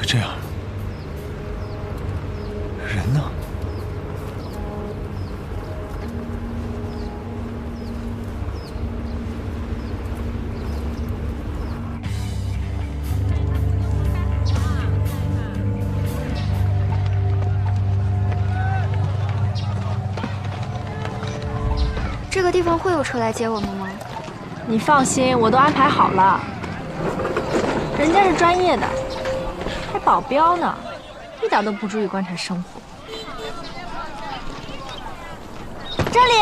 这样，人呢？这个地方会有车来接我们吗？你放心，我都安排好了。人家是专业的，还保镖呢，一点都不注意观察生活。这里，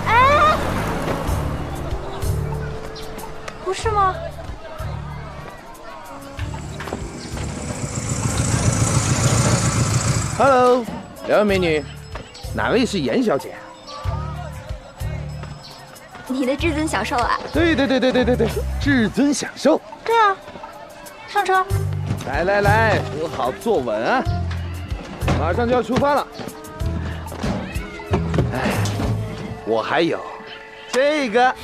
哎，不是吗？ Hello， 两位美女，哪位是严小姐？你的至尊享受啊！对，至尊享受。对啊，上车。来，扶好坐稳啊！马上就要出发了。哎，我还有这个。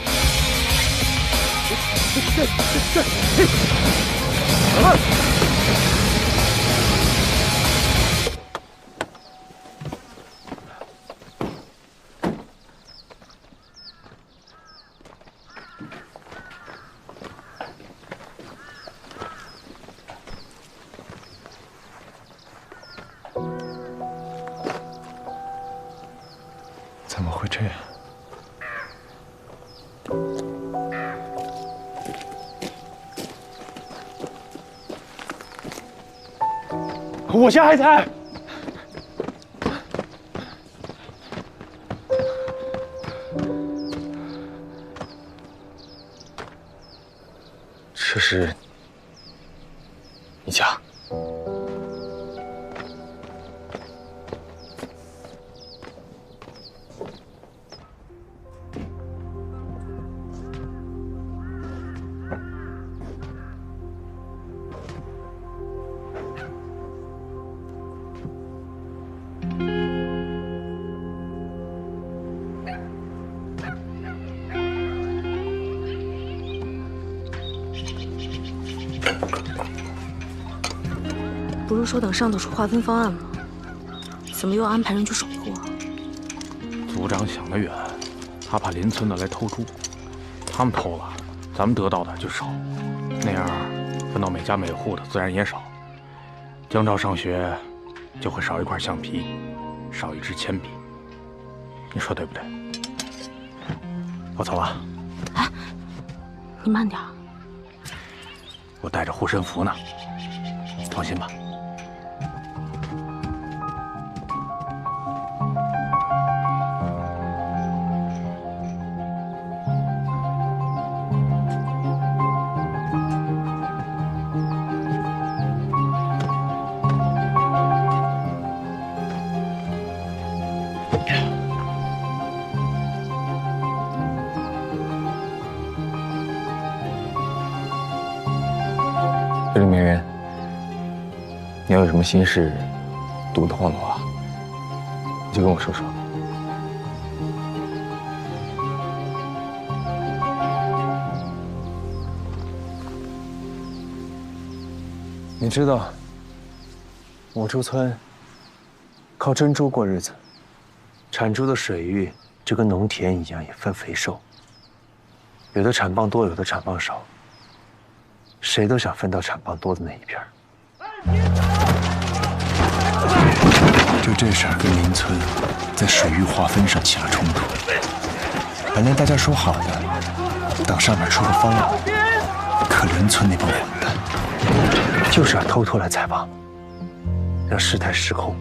怎么会这样？我家还在。这是你家。 不是说等上头出划分方案吗？怎么又安排人去守护啊？组长想得远，他怕邻村的来偷猪，他们偷了，咱们得到的就少，那样分到每家每户的自然也少。江照上学就会少一块橡皮，少一支铅笔，你说对不对？我走了。哎，你慢点。我带着护身符呢，放心吧。 这里没人，你要有什么心事，堵得慌的话，你就跟我说说。你知道，五洲村靠珍珠过日子，产出的水域就跟农田一样，也分肥瘦，有的产蚌多，有的产蚌少。 谁都想分到产蚌多的那一片。就这事儿跟邻村在水域划分上起了冲突。本来大家说好的，等上面出个方案，可邻村那帮混蛋就是要偷偷来采蚌，让事态失控。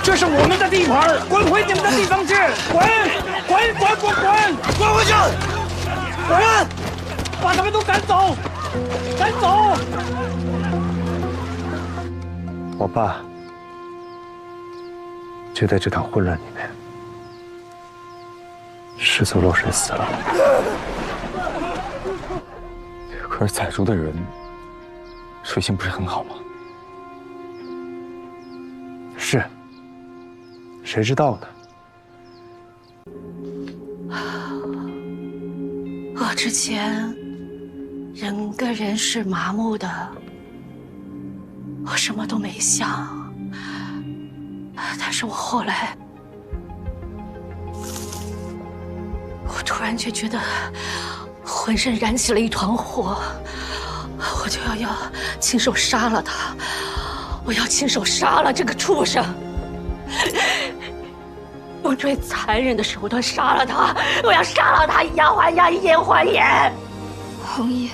这是我们的地盘，滚回你们的地方去！滚回去！滚！ 把他们都赶走！赶走！我爸就在这场混乱里面失足落水死了。可是采竹的人水性不是很好吗？是，谁知道呢？ 我之前人跟人是麻木的，我什么都没想。但是我后来，我突然就觉得浑身燃起了一团火，我就要亲手杀了他，我要亲手杀了这个畜生。用最残忍的手段杀了他！我要杀了他，以牙还牙，以眼还眼。红衣，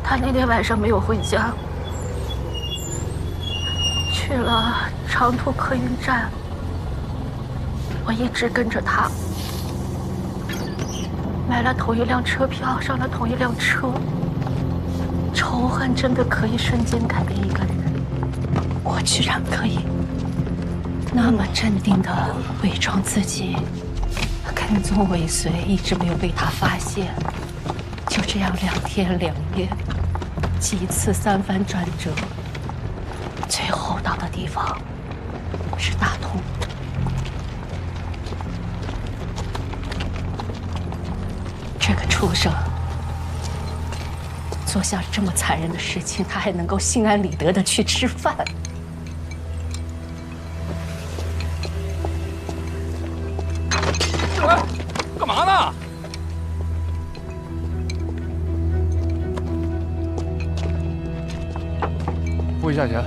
他那天晚上没有回家，去了长途客运站。我一直跟着他，买了同一辆车票，上了同一辆车。仇恨真的可以瞬间改变一个人，我居然可以那么镇定地伪装自己，跟踪尾随，一直没有被他发现。就这样2天2夜，几次3番转折，最后到的地方是大同。这个畜生做下这么残忍的事情，他还能够心安理得的去吃饭。干嘛呢？付一下钱。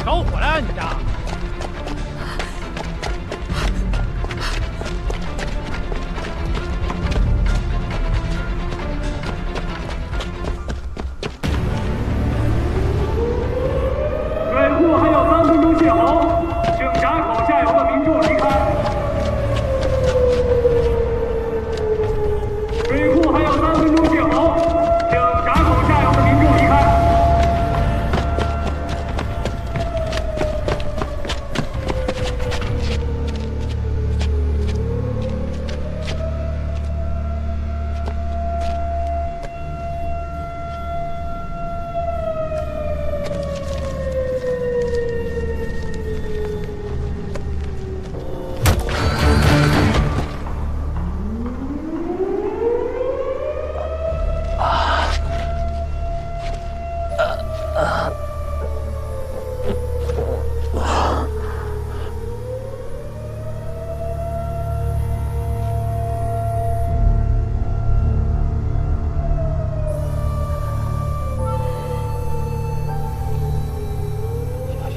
着火了，你家！水库还有3分钟泄洪，请闸口下游的民众离开。水库还有3分钟泄洪，请闸口下游的民众离开。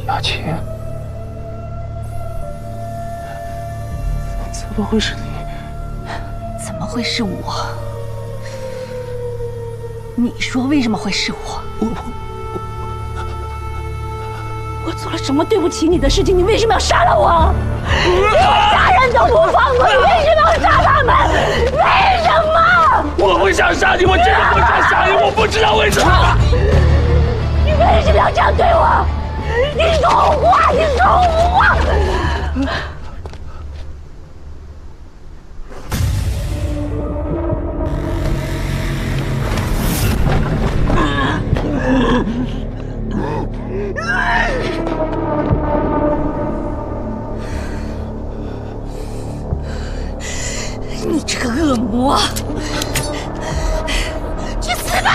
雅琴，怎么会是你？怎么会是我？你说为什么会是我？我做了什么对不起你的事情？你为什么要杀了我？你杀人都不放过，你为什么要杀他们？为什么？我不想杀你，我真的不想杀你，我不知道为什么。你为什么要这样对我？你说话，你说话！你这个恶魔，去死吧！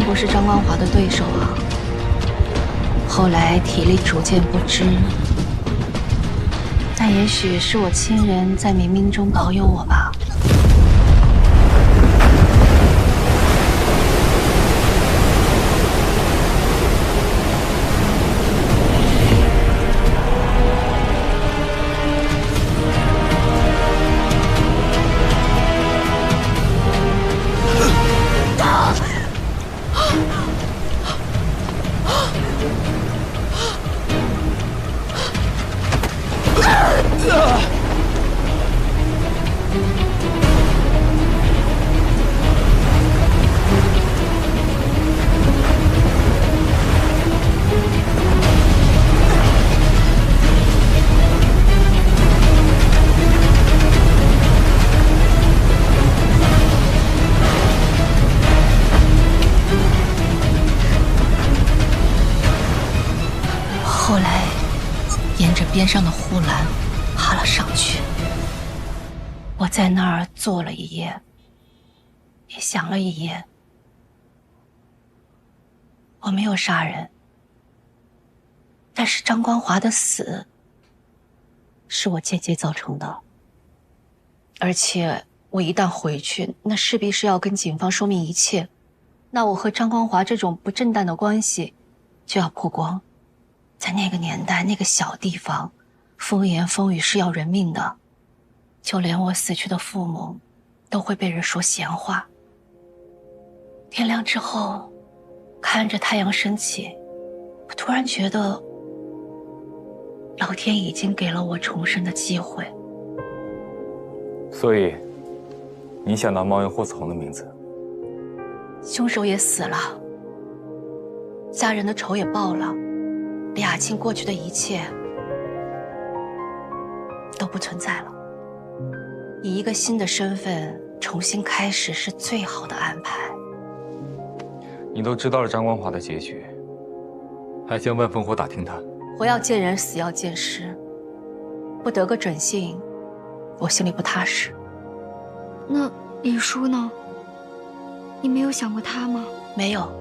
不是张光华的对手啊。后来体力逐渐不支，但也许是我亲人在冥冥中保佑我吧。后来，沿着边上的护栏爬了上去。我在那儿坐了一夜，也想了一夜。我没有杀人，但是张光华的死是我间接造成的。而且我一旦回去，那势必是要跟警方说明一切，那我和张光华这种不正当的关系就要曝光。在那个年代，那个小地方，风言风语是要人命的，就连我死去的父母都会被人说闲话。天亮之后，看着太阳升起，我突然觉得老天已经给了我重生的机会。所以，你想到猫用霍子红的名字？凶手也死了，家人的仇也报了，李雅庆过去的一切都不存在了。以一个新的身份重新开始是最好的安排。你都知道了张光华的结局，还想问烽火打听他？活要见人，死要见尸，不得个准信，我心里不踏实。那李叔呢？你没有想过他吗？没有，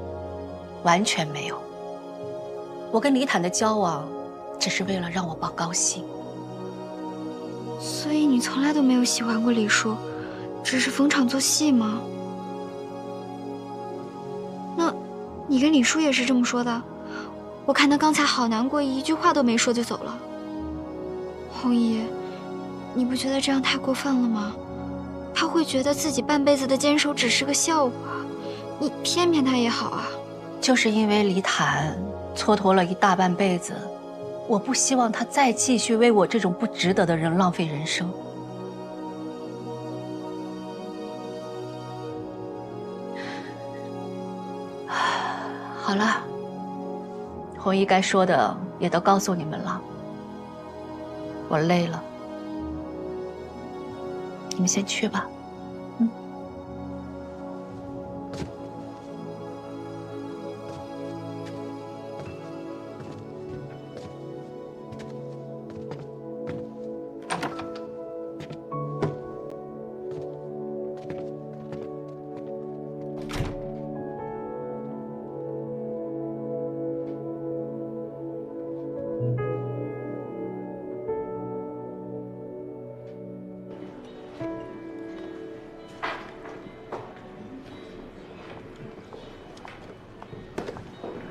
完全没有。我跟李坦的交往，只是为了让我爸高兴。所以你从来都没有喜欢过李叔，只是逢场作戏吗？那，你跟李叔也是这么说的？我看他刚才好难过，一句话都没说就走了。红姨，你不觉得这样太过分了吗？他会觉得自己半辈子的坚守只是个笑话，你骗骗他也好啊。就是因为李坦蹉跎了一大半辈子，我不希望他再继续为我这种不值得的人浪费人生。好了，红姨该说的也都告诉你们了，我累了，你们先去吧。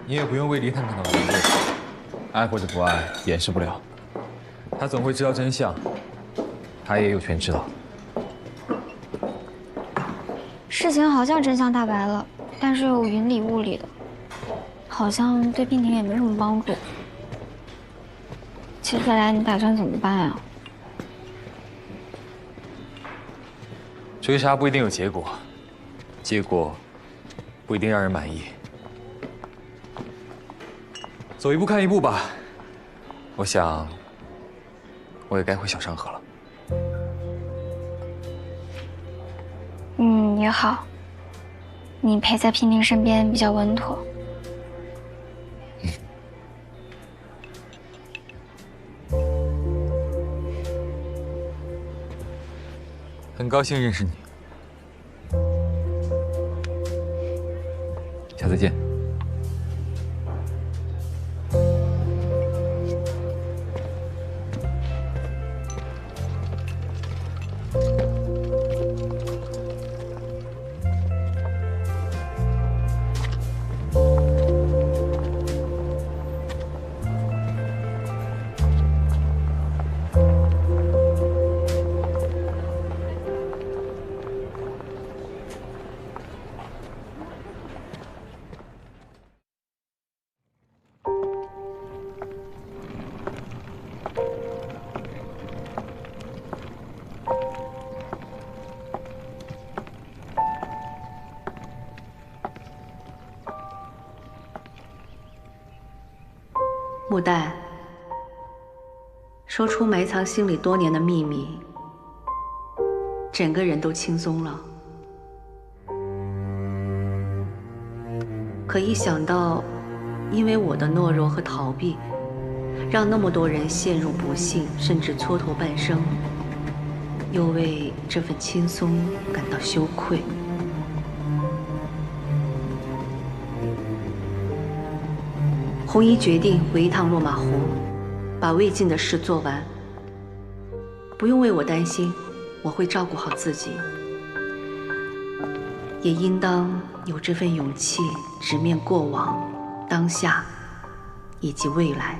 你也不用为李坦感到难过，爱或者不爱掩饰不了，他总会知道真相，他也有权知道。事情好像真相大白了，但是又云里雾里的，好像对娉婷也没什么帮助。接下来你打算怎么办呀？追杀不一定有结果，结果不一定让人满意。走一步看一步吧。我想，我也该回小山河了。也好，你陪在娉婷身边比较稳妥。很高兴认识你。下次见。穆代，说出埋藏心里多年的秘密，整个人都轻松了。可一想到，因为我的懦弱和逃避，让那么多人陷入不幸，甚至蹉跎半生，又为这份轻松感到羞愧。红衣决定回一趟落马湖，把未尽的事做完。不用为我担心，我会照顾好自己。也应当有这份勇气，直面过往、当下以及未来。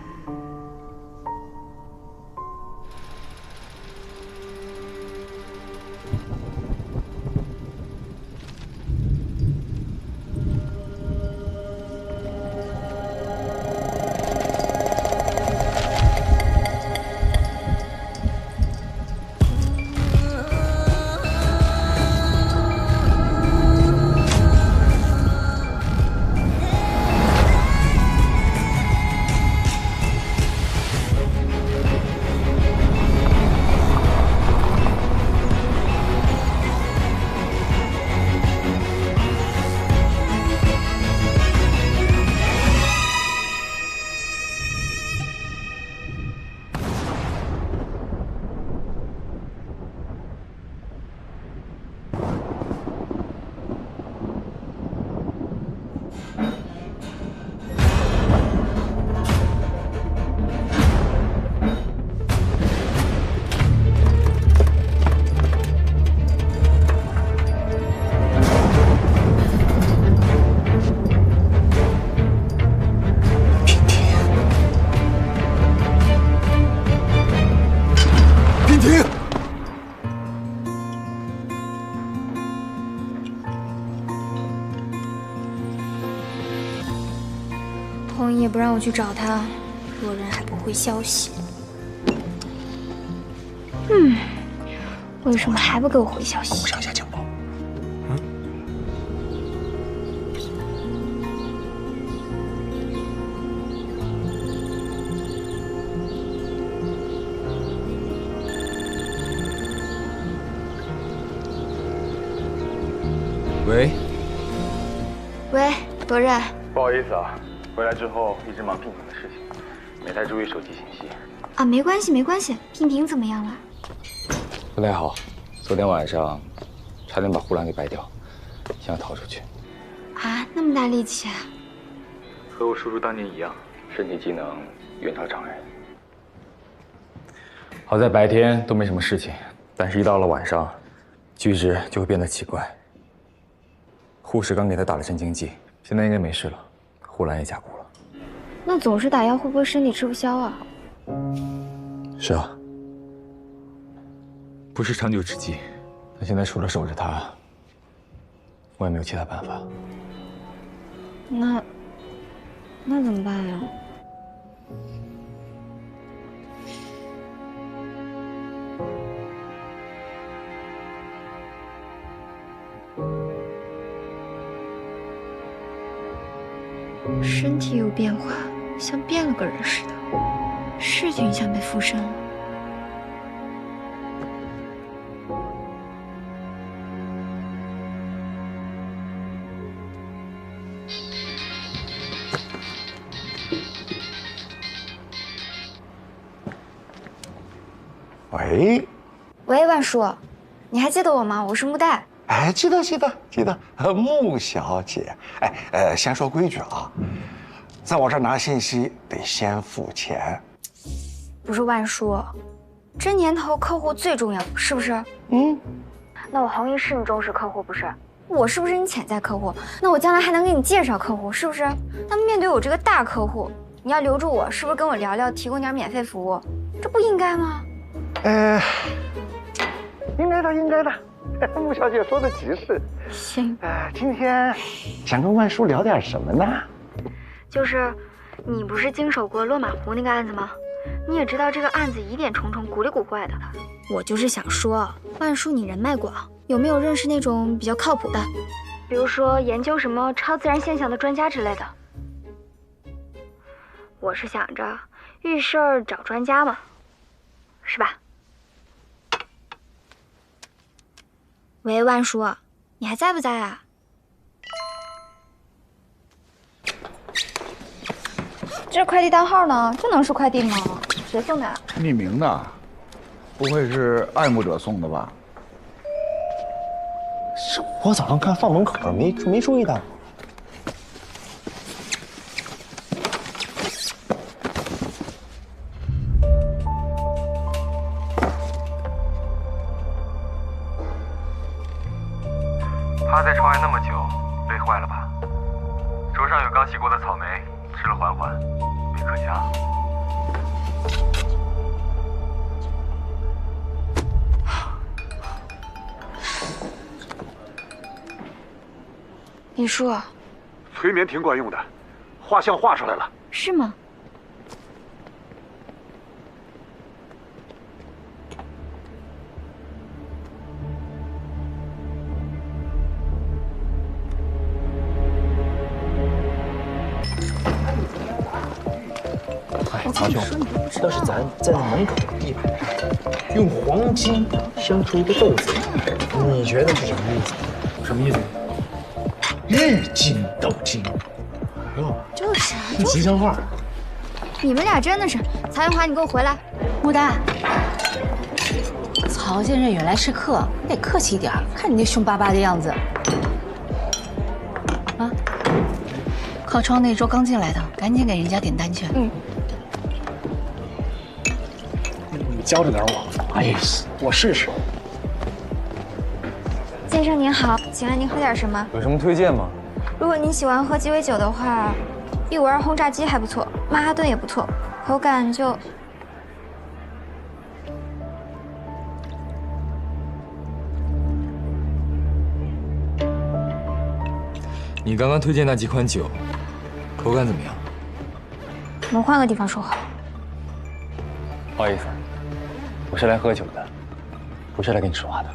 红衣也不让我去找他，若人还不回消息。为什么还不给我回消息？上下情报。喂。喂，多任。不好意思啊，回来之后一直忙聘婷的事情，没太注意手机信息。啊，没关系，没关系。聘婷怎么样了？不太好，昨天晚上差点把护栏给掰掉，想要逃出去。啊，那么大力气啊！和我叔叔当年一样，身体机能远超常人。好在白天都没什么事情，但是一到了晚上，举止就会变得奇怪。护士刚给他打了镇静剂，现在应该没事了，护栏也加固了。那总是打药会不会身体吃不消啊？是啊，不是长久之计。但现在除了守着他，我也没有其他办法。那怎么办呀？身体有变化，像变了个人似的，事情像被附身了。喂，喂，万叔，你还记得我吗？我是穆代。哎，记得，穆小姐。哎，先说规矩啊，在我这儿拿信息得先付钱。不是万叔，这年头客户最重要，是不是？那我红姨是你忠实客户，不是？我是不是你潜在客户？那我将来还能给你介绍客户，是不是？那面对我这个大客户，你要留住我，是不是跟我聊聊，提供点免费服务？这不应该吗？应该的。穆小姐说的极是。行。今天想跟万叔聊点什么呢？就是你不是经手过落马湖那个案子吗？你也知道这个案子疑点重重，古里古怪的。我就是想说，万叔你人脉广，有没有认识那种比较靠谱的，比如说研究什么超自然现象的专家之类的？我是想着遇事儿找专家嘛，是吧？喂，万叔，你还在不在啊？这快递单号呢？这能是快递吗？谁送的啊？匿名的，不会是爱慕者送的吧？我早上看放门口没注意到。趴在窗外那么久，累坏了吧？手上有刚洗过的草莓，吃了缓缓，没可加。李叔，催眠挺管用的，画像画出来了。是吗？哎，曹兄，要是咱在那门口的地板上用黄金镶出一个豆子，你觉得是什么意思？什么意思？日进斗金。哎呦，就是吉祥话。你们俩真的是，曹元华，你给我回来！牡丹，曹先生远来是客，你得客气一点，看你那凶巴巴的样子。啊，靠窗那桌刚进来的，赶紧给人家点单去。你教着点我。哎，我试试。先生您好，请问您喝点什么？有什么推荐吗？如果您喜欢喝鸡尾酒的话，152轰炸机还不错，曼哈顿也不错，口感就……你刚刚推荐那几款酒，口感怎么样？我们换个地方说好。不好意思，我是来喝酒的，不是来跟你说话的。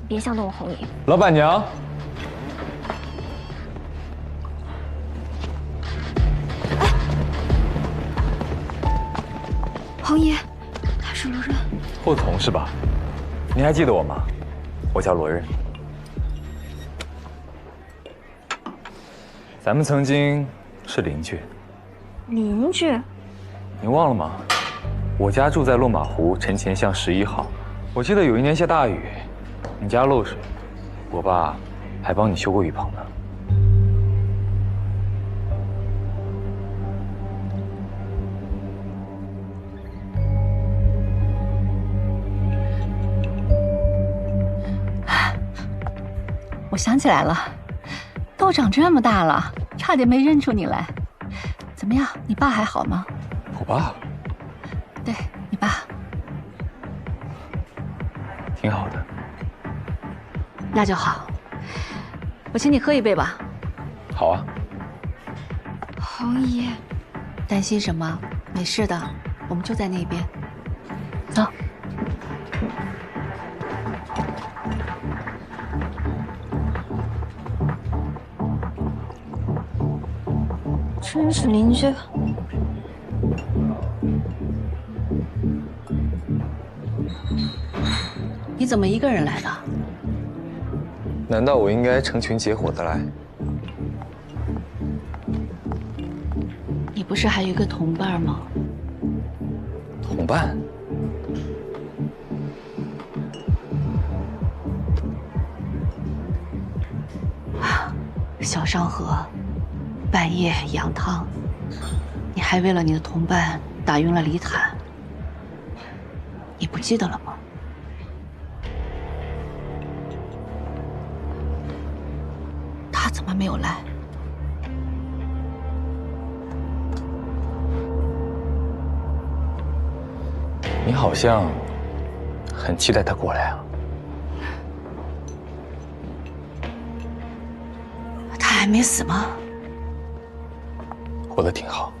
别想动我红姨。老板娘，红姨，他是罗刃。霍总是吧？你还记得我吗？我叫罗刃。咱们曾经是邻居。邻居？你忘了吗？我家住在落马湖陈前巷11号。我记得有一年下大雨，你家漏水，我爸还帮你修过雨棚呢。我想起来了，都长这么大了，差点没认出你来。怎么样，你爸还好吗？我爸？对，你爸。挺好的。那就好，我请你喝一杯吧。好啊。红姨，担心什么？没事的，我们就在那边。走。真是邻居。你怎么一个人来的？难道我应该成群结伙的来？你不是还有一个同伴吗？同伴？小商河，半夜羊汤，你还为了你的同伴打晕了李坦，你不记得了吗？他怎么没有来？你好像很期待他过来啊。他还没死吗？活得挺好。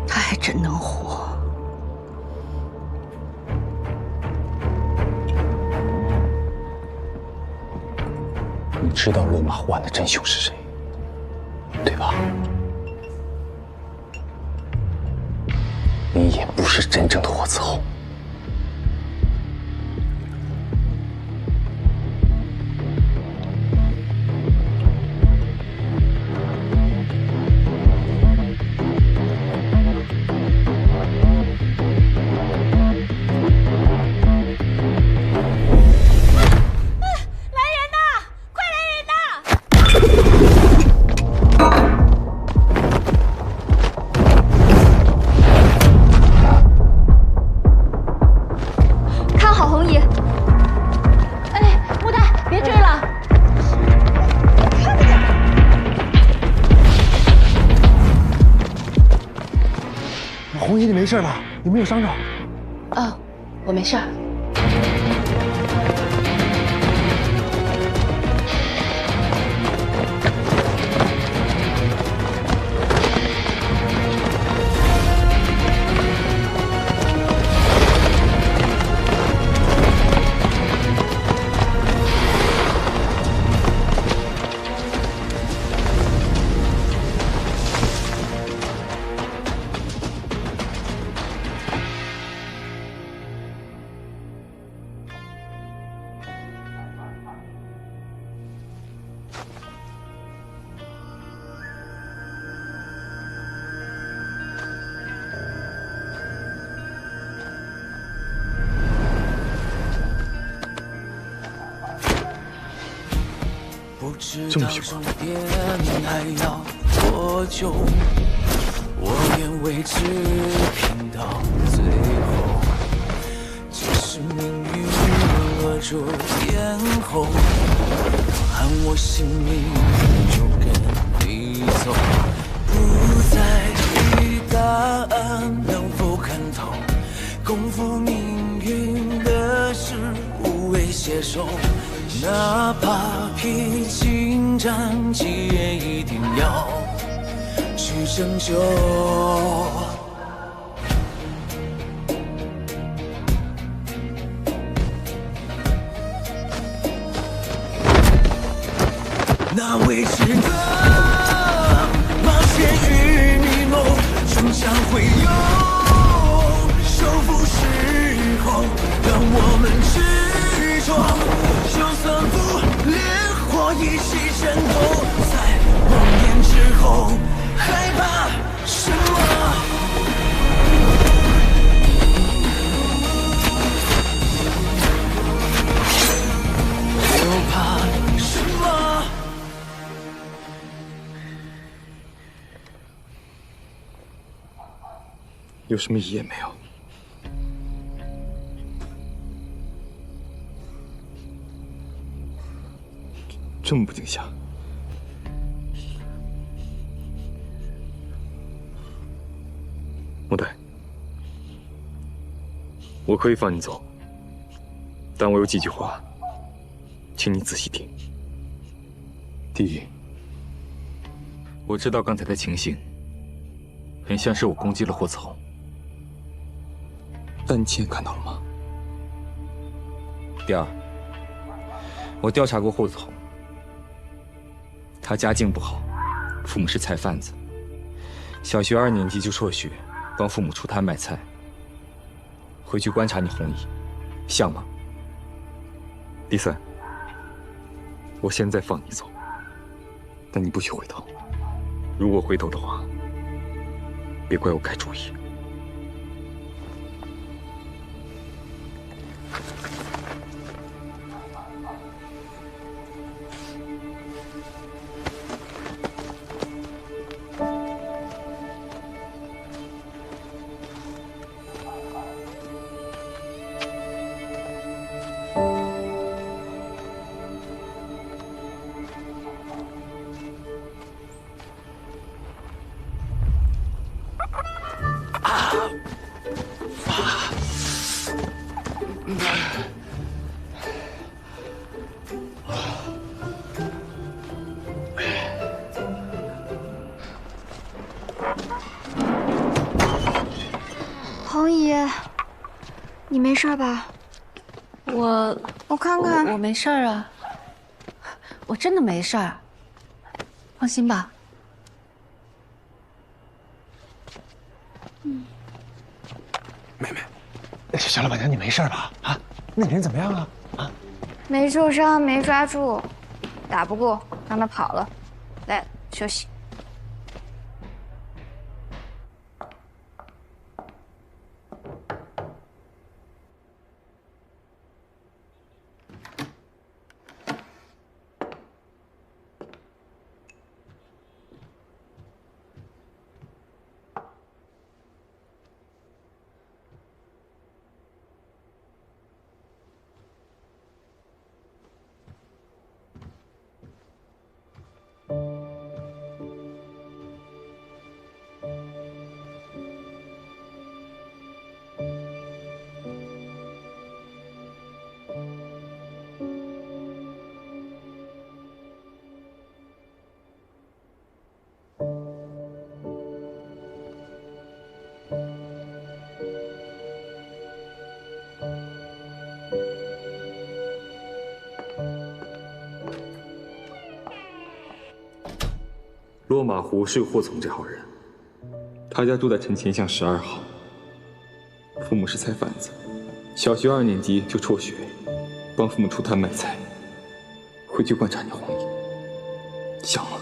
他还真能活。你知道落马湖岸的真凶是谁，对吧？你也不是真正的霍子侯。红姨，你没事吧？有没有伤着？哦，我没事儿。这么凶还要多久？我愿为之拼到最后。即使命运扼住咽喉，喊我性命就跟你走。不在意答案能否看透，共赴命运的事无谓携手。哪怕披荆斩棘，也一定要去拯救。那未知的冒险与迷梦，终将会有收复时候，让我们执着。就算不烈火一起战斗，在梦魇之后，害怕什么？又怕什么？有什么意义也没有。这么不惊吓，莫代，我可以放你走，但我有几句话，请你仔细听。第一，我知道刚才的情形很像是我攻击了霍子侯，但你亲眼看到了吗？第二，我调查过霍子侯。他家境不好，父母是菜贩子，小学2年级就辍学，帮父母出摊卖菜。回去观察你红衣，像吗？第三，我现在放你走，但你不许回头。如果回头的话，别怪我改主意。你没事吧？我看看，我没事啊，我真的没事儿，放心吧。妹妹，行了，婉强，你没事吧？啊，那人怎么样啊？啊，没受伤，没抓住，打不过，让他跑了。来，休息。落马湖是个霍总这号人，他家住在城前巷12号，父母是菜贩子，小学2年级就辍学，帮父母出摊卖菜，回去观察你红衣，像吗？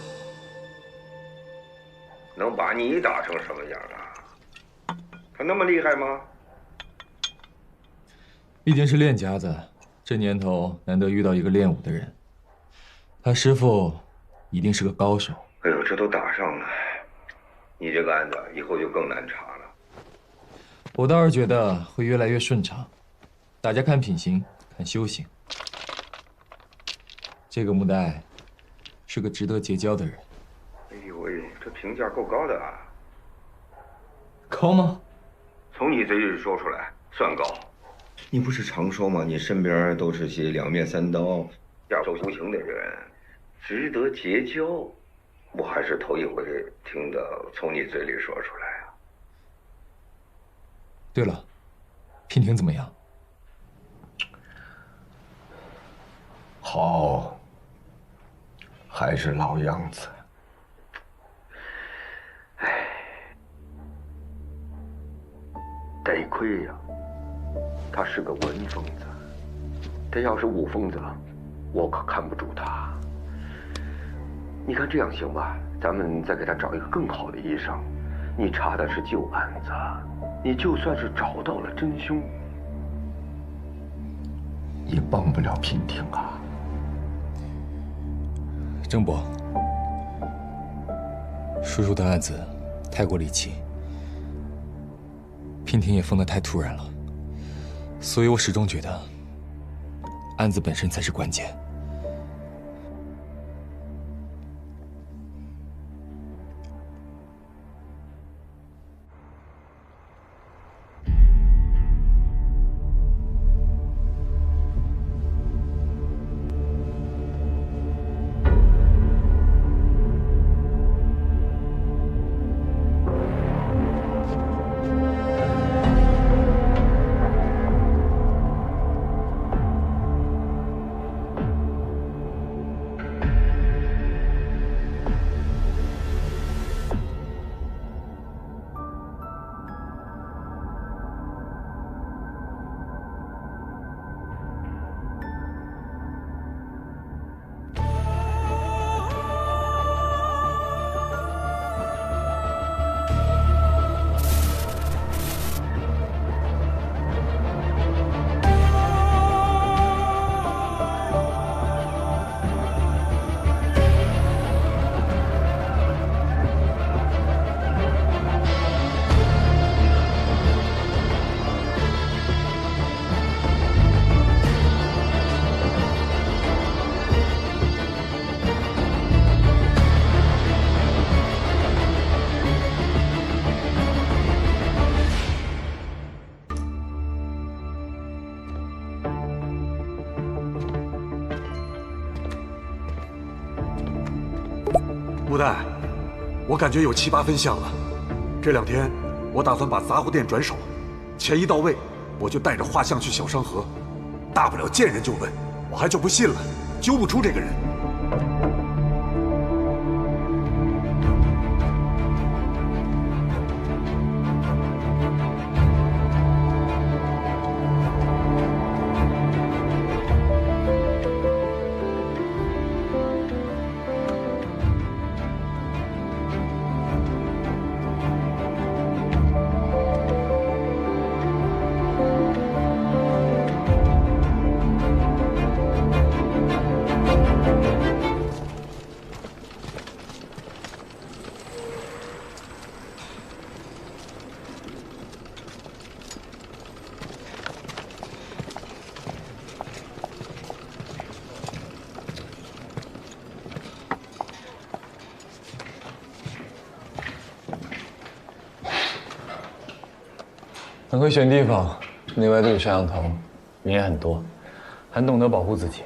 能把你打成什么样啊？他那么厉害吗？毕竟是练家子，这年头难得遇到一个练武的人，他师傅一定是个高手。哎呦，这都打上了，你这个案子以后就更难查了。我倒是觉得会越来越顺畅，大家看品行，看修行。这个穆代是个值得结交的人。哎呦喂，这评价够高的啊！高吗？从你嘴里说出来算高。你不是常说吗？你身边都是些两面三刀、下手无情的人，值得结交。我还是头一回听得从你嘴里说出来啊。对了，娉婷怎么样？好，还是老样子。哎，得亏呀，他是个文疯子，他要是武疯子，我可看不住他。你看这样行吧？咱们再给他找一个更好的医生。你查的是旧案子，你就算是找到了真凶，也帮不了娉婷啊。郑伯，叔叔的案子太过离奇，娉婷也疯得太突然了，所以我始终觉得案子本身才是关键。穆代，我感觉有7、8分像了。这2天，我打算把杂货店转手，钱一到位，我就带着画像去小商河，大不了见人就问，我还就不信了，揪不出这个人。很会选地方，内外都有摄像头，人也很多，很懂得保护自己。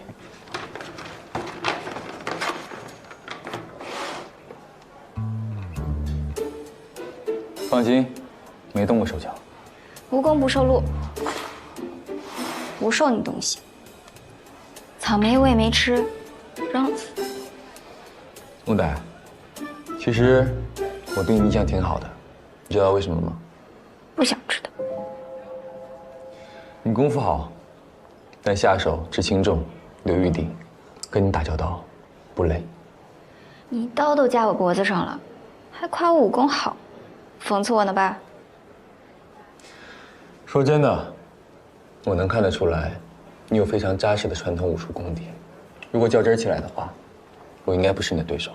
放心，没动过手脚。无功不受禄，不受你东西。草莓我也没吃，扔了。木歹，其实我对你印象挺好的，你知道为什么吗？不想知道。你功夫好，但下手知轻重，留余地，跟你打交道不累。你刀都架我脖子上了，还夸我武功好，讽刺我呢吧？说真的，我能看得出来，你有非常扎实的传统武术功底。如果较真起来的话，我应该不是你的对手。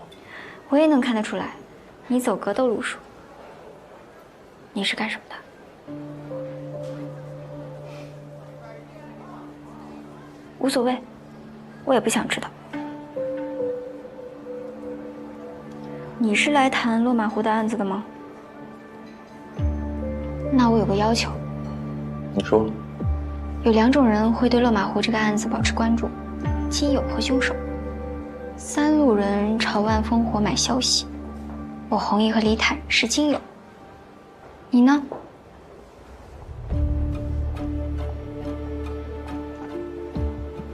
我也能看得出来，你走格斗路数。你是干什么的？无所谓，我也不想知道。你是来谈落马湖的案子的吗？那我有个要求。你说。有2种人会对落马湖这个案子保持关注：基友和凶手。3路人朝万烽火买消息，我弘毅和李坦是基友。你呢？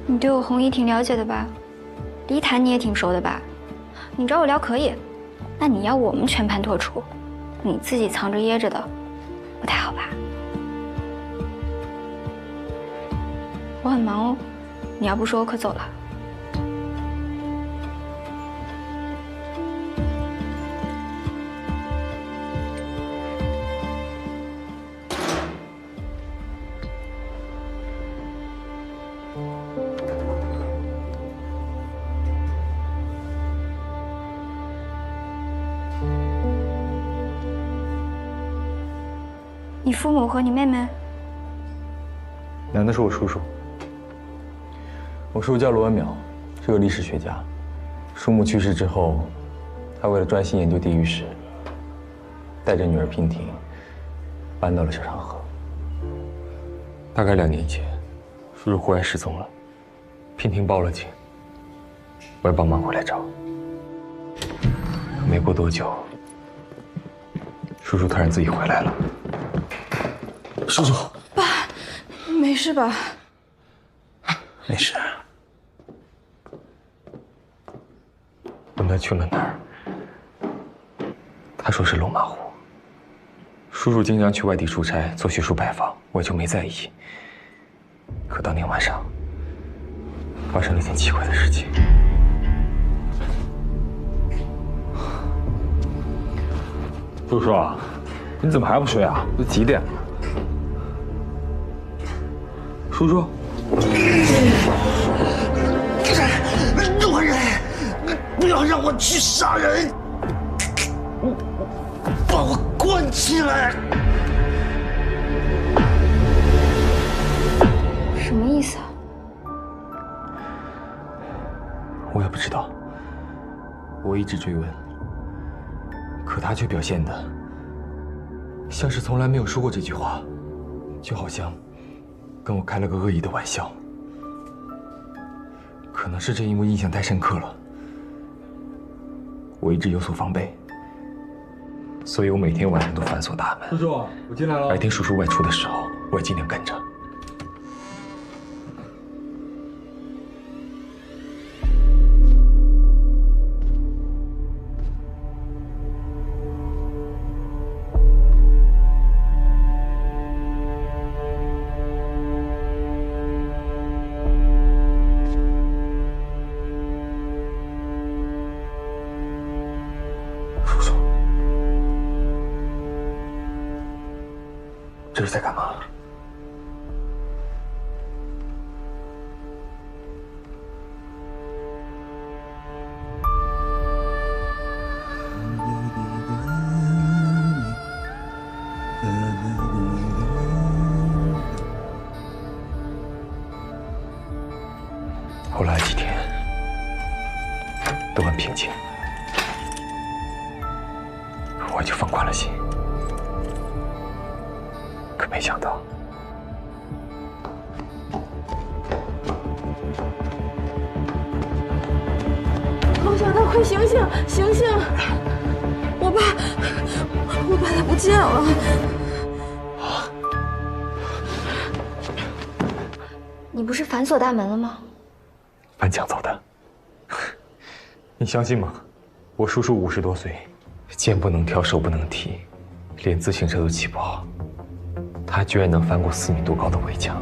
你对我弘毅挺了解的吧？李坦你也挺熟的吧？你找我聊可以，那你要我们全盘托出，你自己藏着掖着的，不太好吧？我很忙哦，你要不说我可走了。你父母和你妹妹？男的是我叔叔，我叔叔叫罗文淼，是个历史学家。叔母去世之后，他为了专心研究地狱史，带着女儿娉婷搬到了小长河。大概2年前，叔叔忽然失踪了，娉婷报了警，我也帮忙回来找。可没过多久，叔叔突然自己回来了。叔叔，爸，没事吧？没事。问他去了哪儿，他说是龙马湖。叔叔经常去外地出差做学术拜访，我就没在意。可当天晚上，发生了一件奇怪的事情。叔叔，你怎么还不睡啊？都几点了？叔叔，恶人，不要让我去杀人，把我关起来。什么意思啊？我也不知道，我一直追问，可他却表现得像是从来没有说过这句话，就好像跟我开了个恶意的玩笑。可能是正因为印象太深刻了，我一直有所防备，所以我每天晚上都反锁大门。叔叔，我进来了。白天叔叔外出的时候，我也尽量跟着。这是在干嘛？后来几天都很平静，我就放宽了心。可没想到，王小刀，快醒醒，醒醒！我爸他不见了。你不是反锁大门了吗？翻墙走的。你相信吗？我叔叔50多岁，肩不能挑，手不能提，连自行车都骑不好，他居然能翻过4米多高的围墙。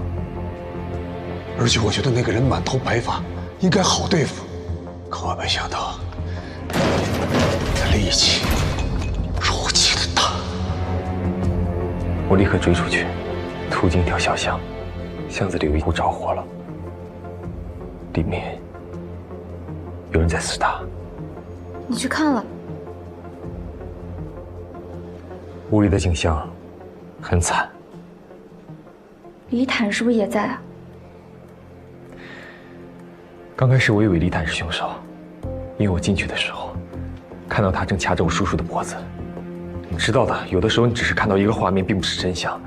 而且我觉得那个人满头白发，应该好对付，可我没想到他力气如此的大。我立刻追出去，途经一条小巷，巷子里有一户着火了，里面有人在厮打。你去看了？屋里的景象很惨。李坦是不是也在啊？刚开始我以为李坦是凶手，因为我进去的时候看到他正掐着我叔叔的脖子。你知道的，有的时候你只是看到一个画面，并不是真相，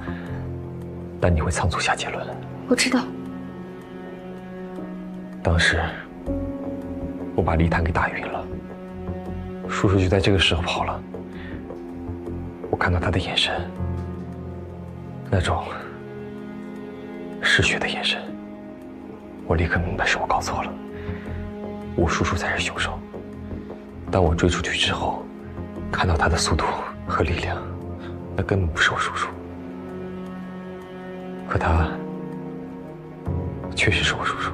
但你会仓促下结论。我知道。当时我把李坦给打晕了，叔叔就在这个时候跑了。我看到他的眼神，那种嗜血的眼神，我立刻明白是我搞错了，我叔叔才是凶手。当我追出去之后，看到他的速度和力量，那根本不是我叔叔，可他确实是我叔叔。